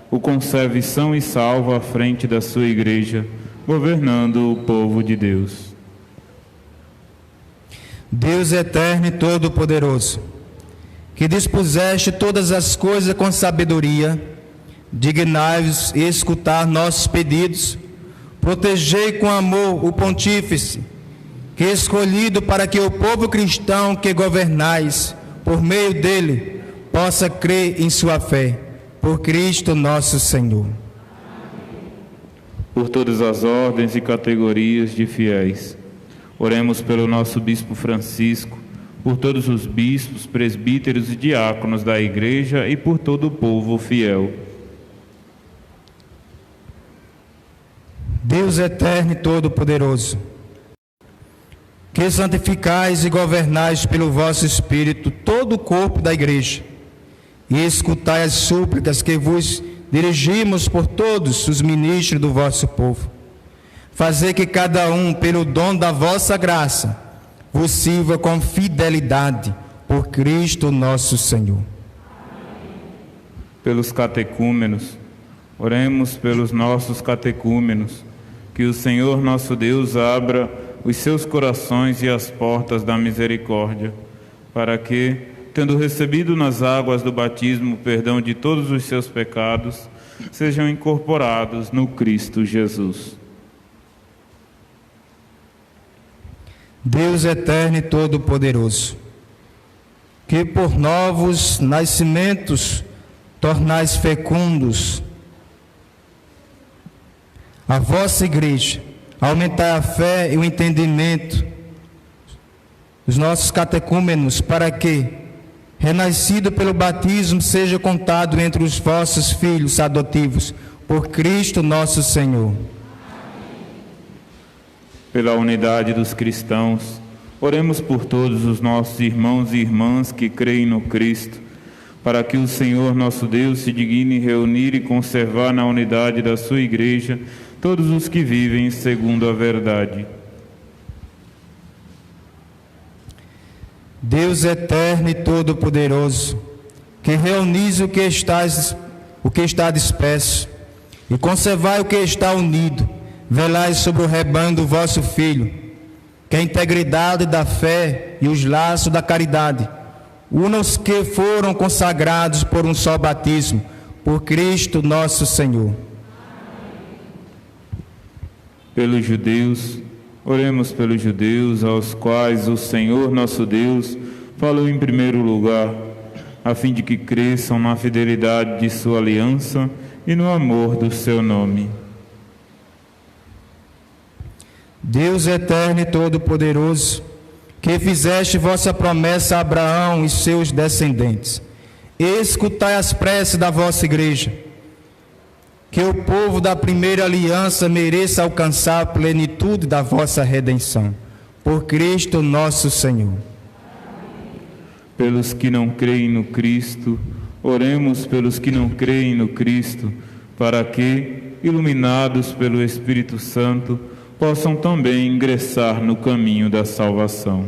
o conserve são e salvo à frente da sua igreja, governando o povo de Deus. Deus eterno e todo-poderoso, que dispuseste todas as coisas com sabedoria, dignai-vos escutar nossos pedidos, protegei com amor o pontífice, que é escolhido para que o povo cristão que governais, por meio dele, possa crer em sua fé, por Cristo nosso Senhor. Por todas as ordens e categorias de fiéis, oremos pelo nosso Bispo Francisco, por todos os bispos, presbíteros e diáconos da Igreja e por todo o povo fiel. Deus eterno e todo-poderoso, que santificais e governais pelo vosso Espírito todo o corpo da Igreja, e escutai as súplicas que vos dirigimos por todos os ministros do vosso povo. Fazei que cada um, pelo dom da vossa graça, vos sirva com fidelidade, por Cristo nosso Senhor. Pelos catecúmenos, oremos pelos nossos catecúmenos, que o Senhor nosso Deus abra os seus corações e as portas da misericórdia, para que, tendo recebido nas águas do batismo o perdão de todos os seus pecados, sejam incorporados no Cristo Jesus. Deus eterno e todo-poderoso, que por novos nascimentos tornais fecundos a vossa igreja, aumentai a fé e o entendimento dos nossos catecúmenos, para que, renascido pelo batismo, seja contado entre os vossos filhos adotivos, por Cristo nosso Senhor. Pela unidade dos cristãos, oremos por todos os nossos irmãos e irmãs que creem no Cristo, para que o Senhor nosso Deus se digne reunir e conservar na unidade da sua igreja todos os que vivem segundo a verdade. Deus eterno e todo-poderoso, que reunis o que está disperso e conservai o que está unido, velai sobre o rebanho do vosso Filho, que a integridade da fé e os laços da caridade unam os que foram consagrados por um só batismo, por Cristo nosso Senhor. Pelos judeus, oremos pelos judeus, aos quais o Senhor nosso Deus falou em primeiro lugar, a fim de que cresçam na fidelidade de sua aliança e no amor do seu nome. Deus eterno e todo-poderoso, que fizeste vossa promessa a Abraão e seus descendentes, escutai as preces da vossa igreja, que o povo da primeira aliança mereça alcançar a plenitude da vossa redenção. Por Cristo nosso Senhor. Pelos que não creem no Cristo, oremos pelos que não creem no Cristo, para que, iluminados pelo Espírito Santo, possam também ingressar no caminho da salvação.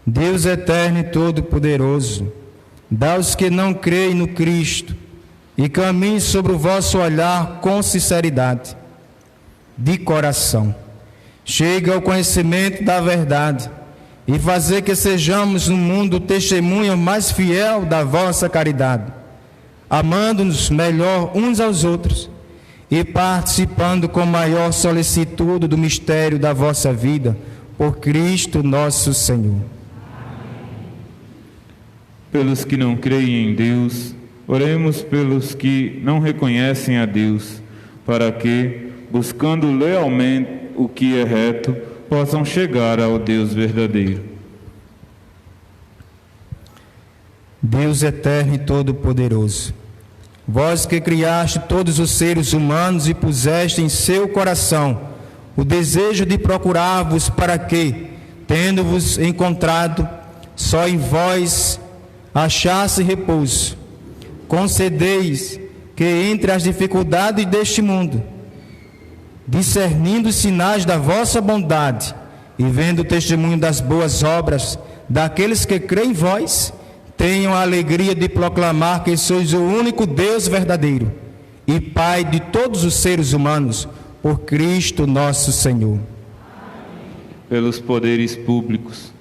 Deus eterno e todo-poderoso, dá aos que não creem no Cristo e caminhem sobre o vosso olhar com sinceridade, de coração. Chega ao conhecimento da verdade e fazer que sejamos no mundo o testemunho mais fiel da vossa caridade, amando-nos melhor uns aos outros e participando com maior solicitude do mistério da vossa vida, por Cristo nosso Senhor. Pelos que não creem em Deus, oremos pelos que não reconhecem a Deus, para que, buscando lealmente o que é reto, possam chegar ao Deus verdadeiro. Deus eterno e todo-poderoso, vós que criaste todos os seres humanos e puseste em seu coração o desejo de procurar-vos para que, tendo-vos encontrado, só em vós achasse repouso, concedeis que entre as dificuldades deste mundo, discernindo os sinais da vossa bondade e vendo o testemunho das boas obras daqueles que creem em vós, tenham a alegria de proclamar que sois o único Deus verdadeiro e Pai de todos os seres humanos, por Cristo nosso Senhor. Pelos poderes públicos,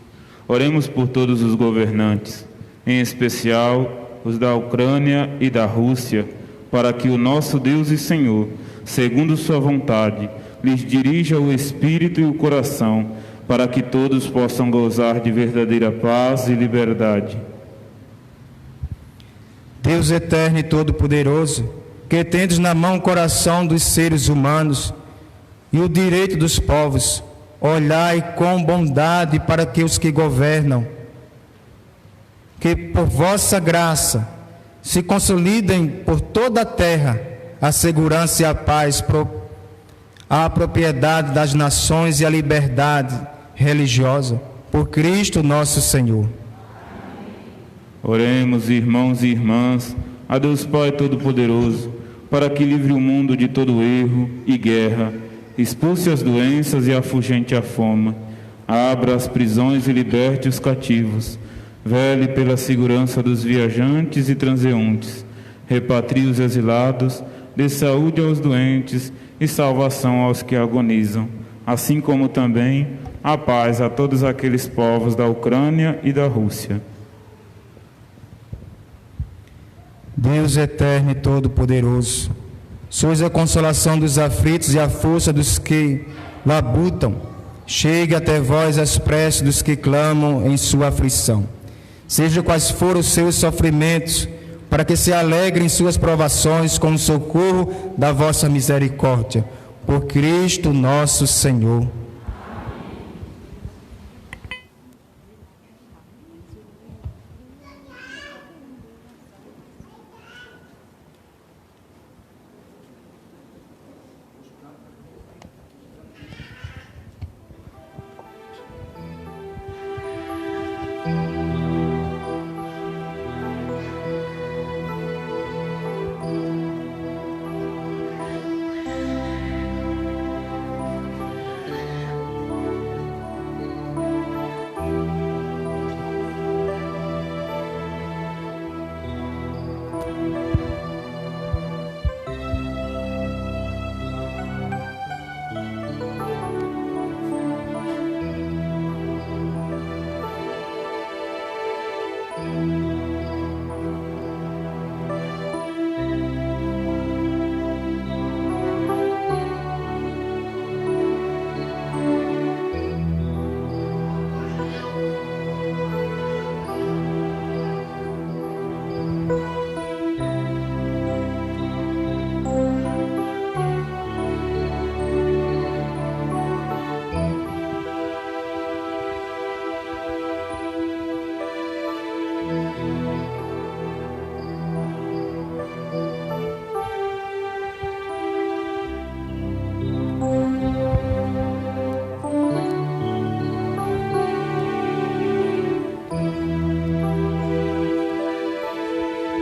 oremos por todos os governantes, em especial os da Ucrânia e da Rússia, para que o nosso Deus e Senhor, segundo sua vontade, lhes dirija o espírito e o coração, para que todos possam gozar de verdadeira paz e liberdade. Deus eterno e todo-poderoso, que tendes na mão o coração dos seres humanos e o direito dos povos, olhai com bondade para que os que governam, que por vossa graça se consolidem por toda a terra a segurança e a paz, a propriedade das nações e a liberdade religiosa, por Cristo nosso Senhor. Oremos, irmãos e irmãs, a Deus Pai Todo-Poderoso, para que livre o mundo de todo erro e guerra, expulse as doenças e afugente a fome, abra as prisões e liberte os cativos, vele pela segurança dos viajantes e transeuntes, repatrie os exilados, dê saúde aos doentes e salvação aos que agonizam, assim como também a paz a todos aqueles povos da Ucrânia e da Rússia. Deus eterno e todo-poderoso, sois a consolação dos aflitos e a força dos que labutam. Chegue até vós as preces dos que clamam em sua aflição. Seja quais forem os seus sofrimentos, para que se alegrem em suas provações com o socorro da vossa misericórdia. Por Cristo nosso Senhor.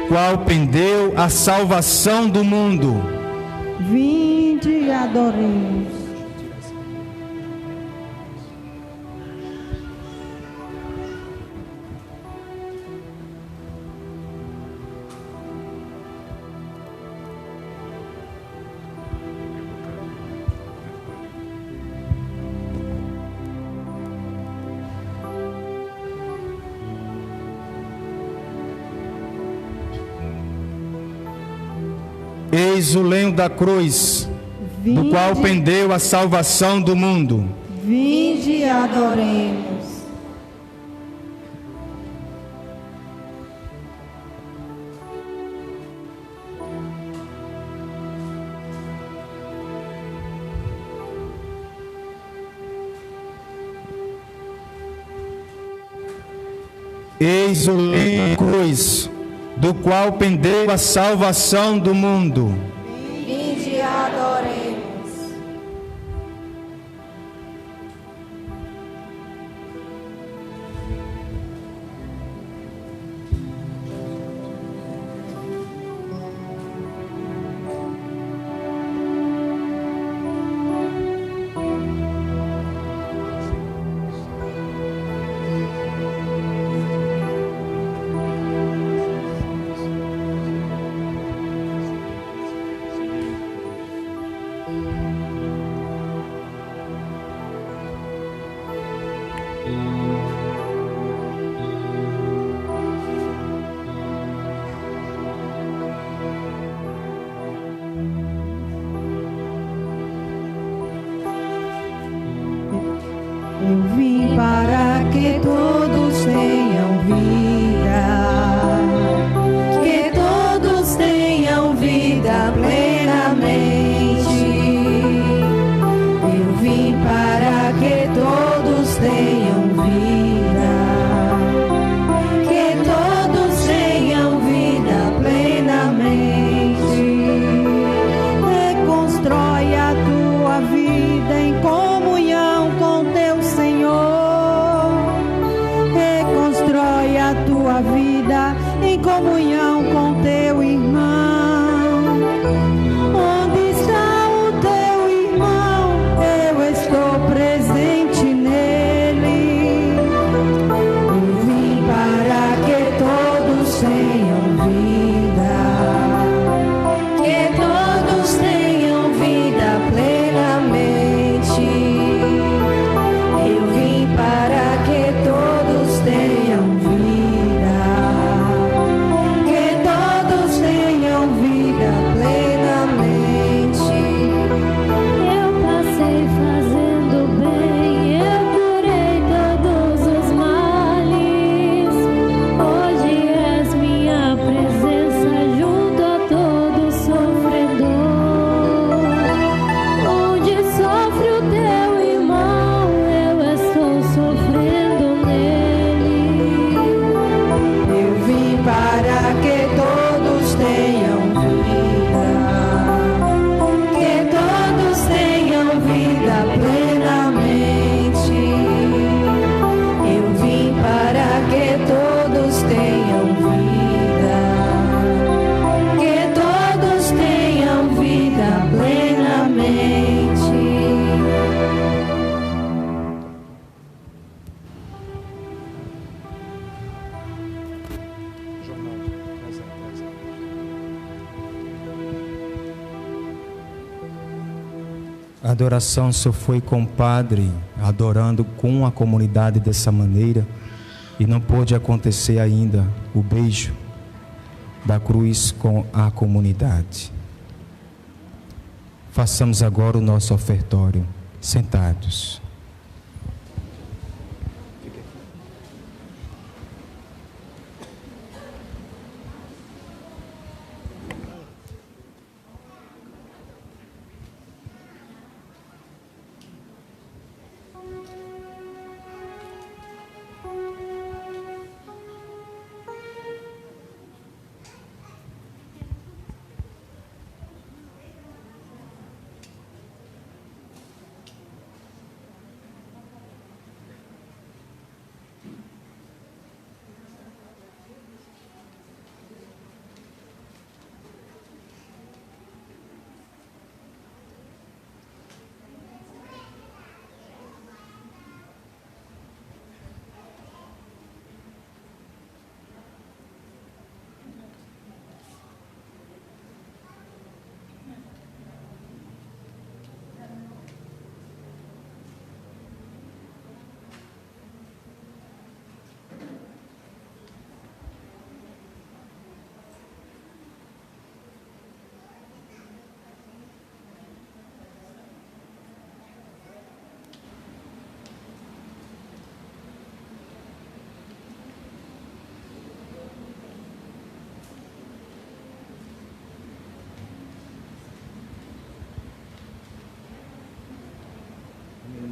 qual pendeu a salvação do mundo. Vinde e adoremos. Eis o lenho da cruz, do qual pendeu a salvação do mundo. Vinde e adoremos. Eis o lenho da cruz, do qual pendeu a salvação do mundo. Vinde e adoremos. Eu vim para que todos tenham vida, que todos tenham vida plenamente. Eu vim para que todos tenham vida, que todos tenham vida plenamente. Reconstrói a tua vida em comunhão com teu Senhor. Reconstrói a tua vida em comunhão com teu irmão. Onde está o teu irmão? Eu estou presente nele. Eu vim para que todos tenham vida, que todos tenham vida plenamente. Eu vim para que todos tenham vida, que todos tenham vida plenamente. Eu passei fazendo bem, eu curei todos os males. Hoje és minha presença junto a todo sofredor. Onde sofre o teu irmão, eu estou sofrendo nele. Eu vim para que todos tenham vida, que todos tenham vida plenamente. Eu vim para que todos tenham vida, que todos tenham vida plenamente. A adoração só foi com o padre, adorando com a comunidade dessa maneira, e não pôde acontecer ainda o beijo da cruz com a comunidade. Façamos agora o nosso ofertório, sentados.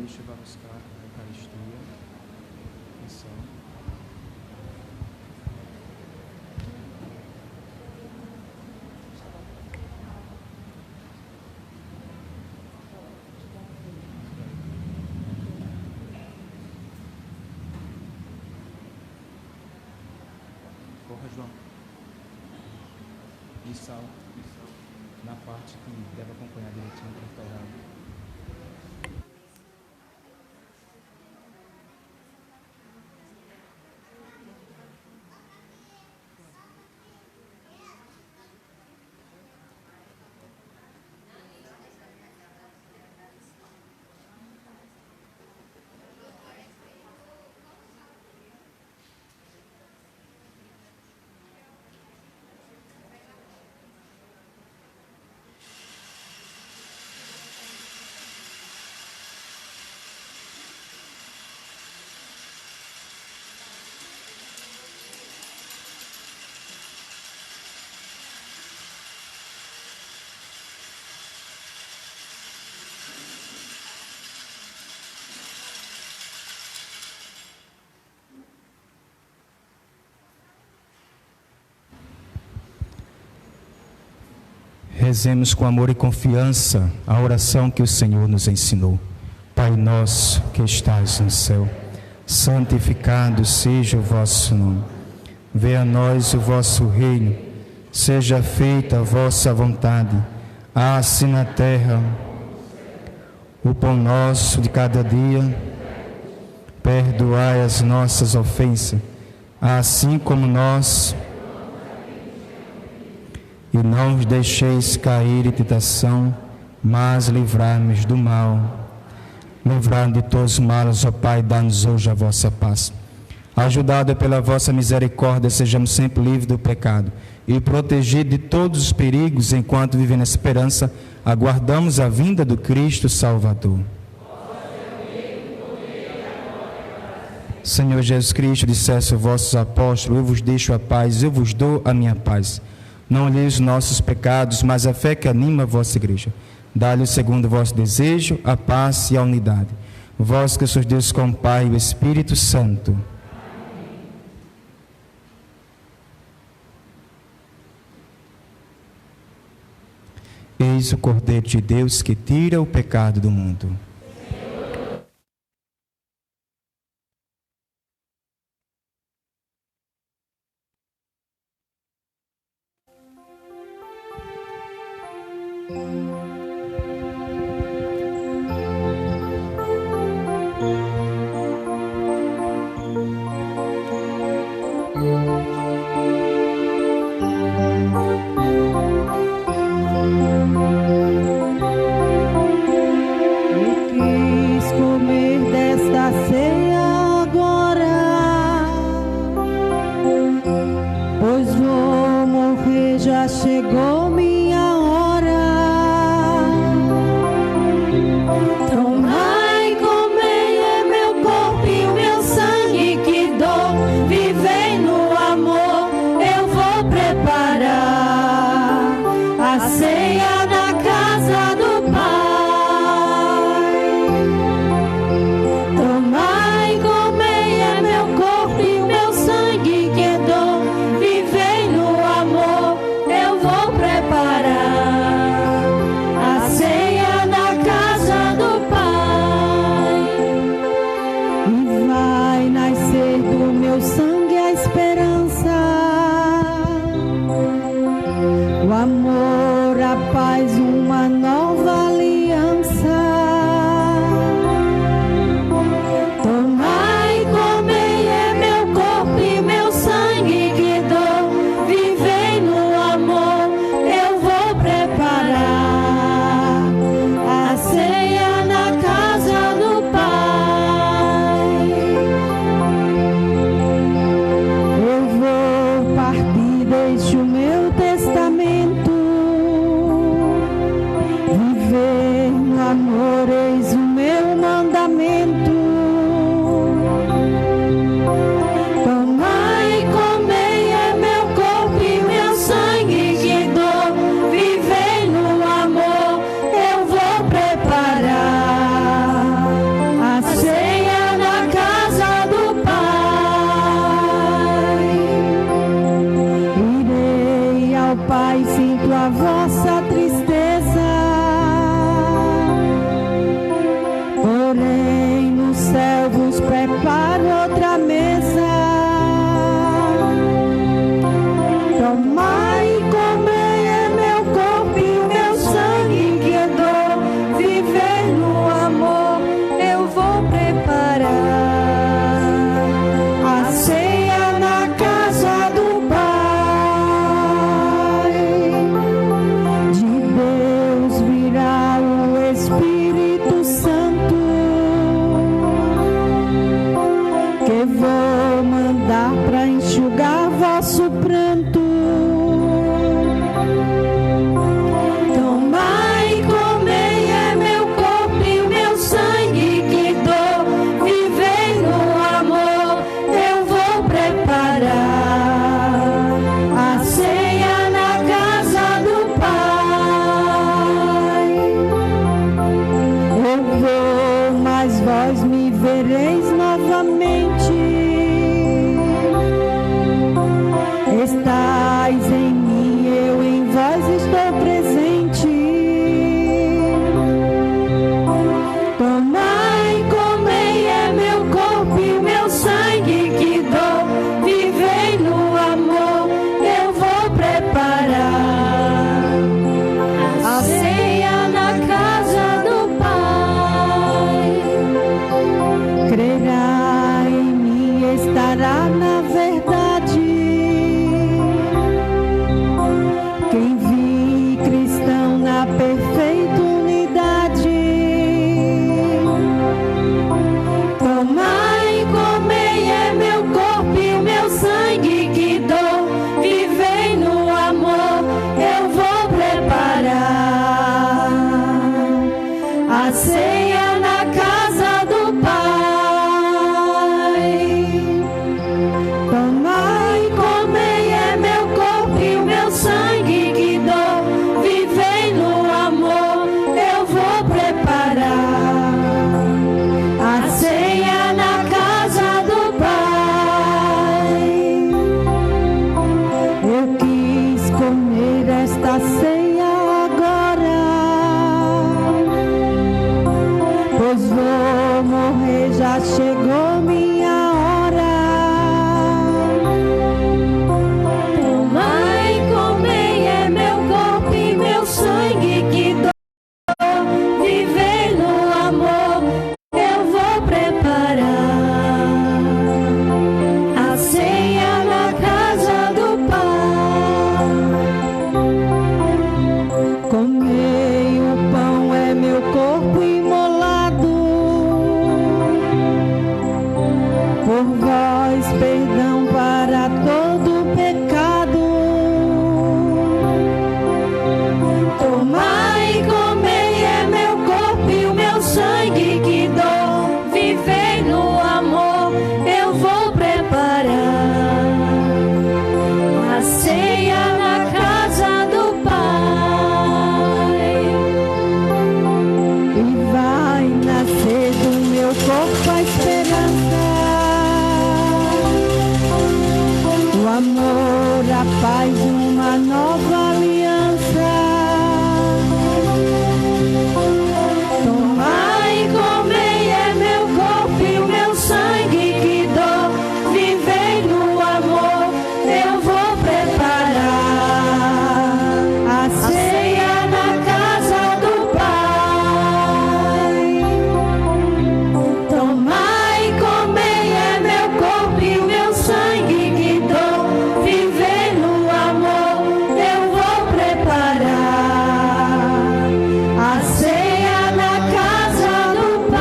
Cristo vai buscar a Eucaristia. Missão. Corra, João. Missal. Na parte que deve acompanhar direitinho para ficar errado. Rezemos com amor e confiança a oração que o Senhor nos ensinou. Pai nosso que estais no céu, santificado seja o vosso nome. Venha a nós o vosso reino, seja feita a vossa vontade, assim na terra. O pão nosso de cada dia, perdoai as nossas ofensas, assim como nós. E não os deixeis cair em tentação, mas livrai-nos do mal. Livrai-nos de todos os males, ó Pai, dá-nos hoje a vossa paz. Ajudado pela vossa misericórdia, sejamos sempre livres do pecado e protegidos de todos os perigos, enquanto vivendo na esperança, aguardamos a vinda do Cristo Salvador. Senhor Jesus Cristo, disseste aos vossos apóstolos: eu vos deixo a paz, eu vos dou a minha paz. Não olheis os nossos pecados, mas a fé que anima a vossa igreja. Dá-lhe, segundo o vosso desejo, a paz e a unidade. Vós que sois Deus com o Pai e o Espírito Santo. Eis o Cordeiro de Deus que tira o pecado do mundo. Chegou minha hora. me vereis novamente. Estais em mim, eu em vós estou presente. Tomai, comei, é meu corpo e meu sangue que dou. Vivei no amor, eu vou preparar a ceia na casa do Pai. Crerá em mim, estará na verdade. Quem vive cristão na perfeita unidade. Tomai, comei, é meu corpo e meu sangue que dou. Vivei no amor, eu vou preparar a ceia na casa do Pai. Tomai, comei, é meu corpo e o meu sangue que dou. Vivei no amor, eu vou preparar a ceia na casa do Pai. Eu quis comer esta ceia agora, pois vou morrer, já chegou minha hora. Tomai, comei, é meu corpo e meu sangue que dou. Vivei no amor, eu vou preparar a ceia na casa do Pai. Comei o pão, é meu corpo imolado. Por vós, perdão para todo pecado. Tomai, comei, é meu corpo e o meu sangue que dou. Vivei no amor, eu vou preparar a ceia na casa do Pai. E vai nascer do meu corpo a esperança, o amor, a paz, uma nova aliança. Tomai, comei, é meu corpo e o meu sangue que dou. Vivei no amor, eu vou preparar a ceia na casa do Pai. Tomai, comei, é meu corpo e o meu sangue que dou. Vivei no amor, eu vou preparar a ceia na casa do Pai.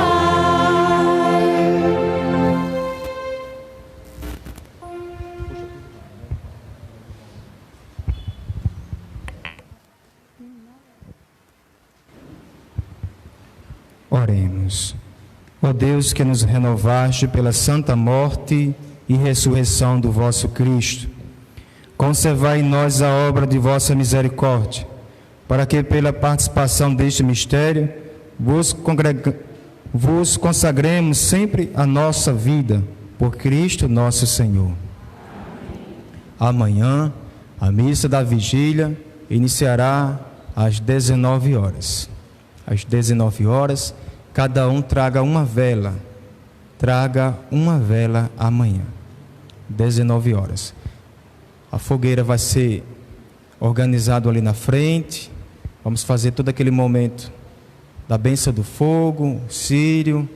Oremos. Ó Deus, que nos renovaste pela santa morte e ressurreição do vosso Cristo, conservai em nós a obra de vossa misericórdia, para que pela participação deste mistério vos consagremos sempre a nossa vida, por Cristo nosso Senhor. Amanhã, a missa da vigília iniciará às 19 horas. Às 19 horas, cada um traga uma vela. Traga uma vela amanhã. 19 horas. A fogueira vai ser organizada ali na frente. Vamos fazer todo aquele momento da bênção do fogo, círio,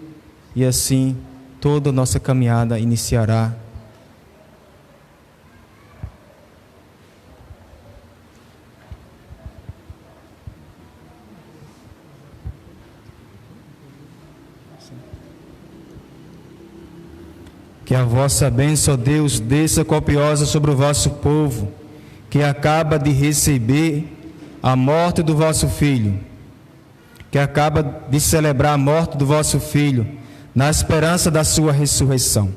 e assim toda a nossa caminhada iniciará. Que a vossa bênção, Deus, desça copiosa sobre o vosso povo, que acaba de receber a morte do vosso Filho, que acaba de celebrar a morte do vosso Filho, na esperança da sua ressurreição.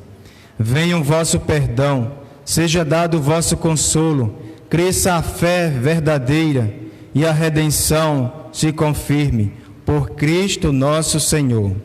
Venha o vosso perdão, seja dado o vosso consolo, cresça a fé verdadeira e a redenção se confirme, por Cristo nosso Senhor.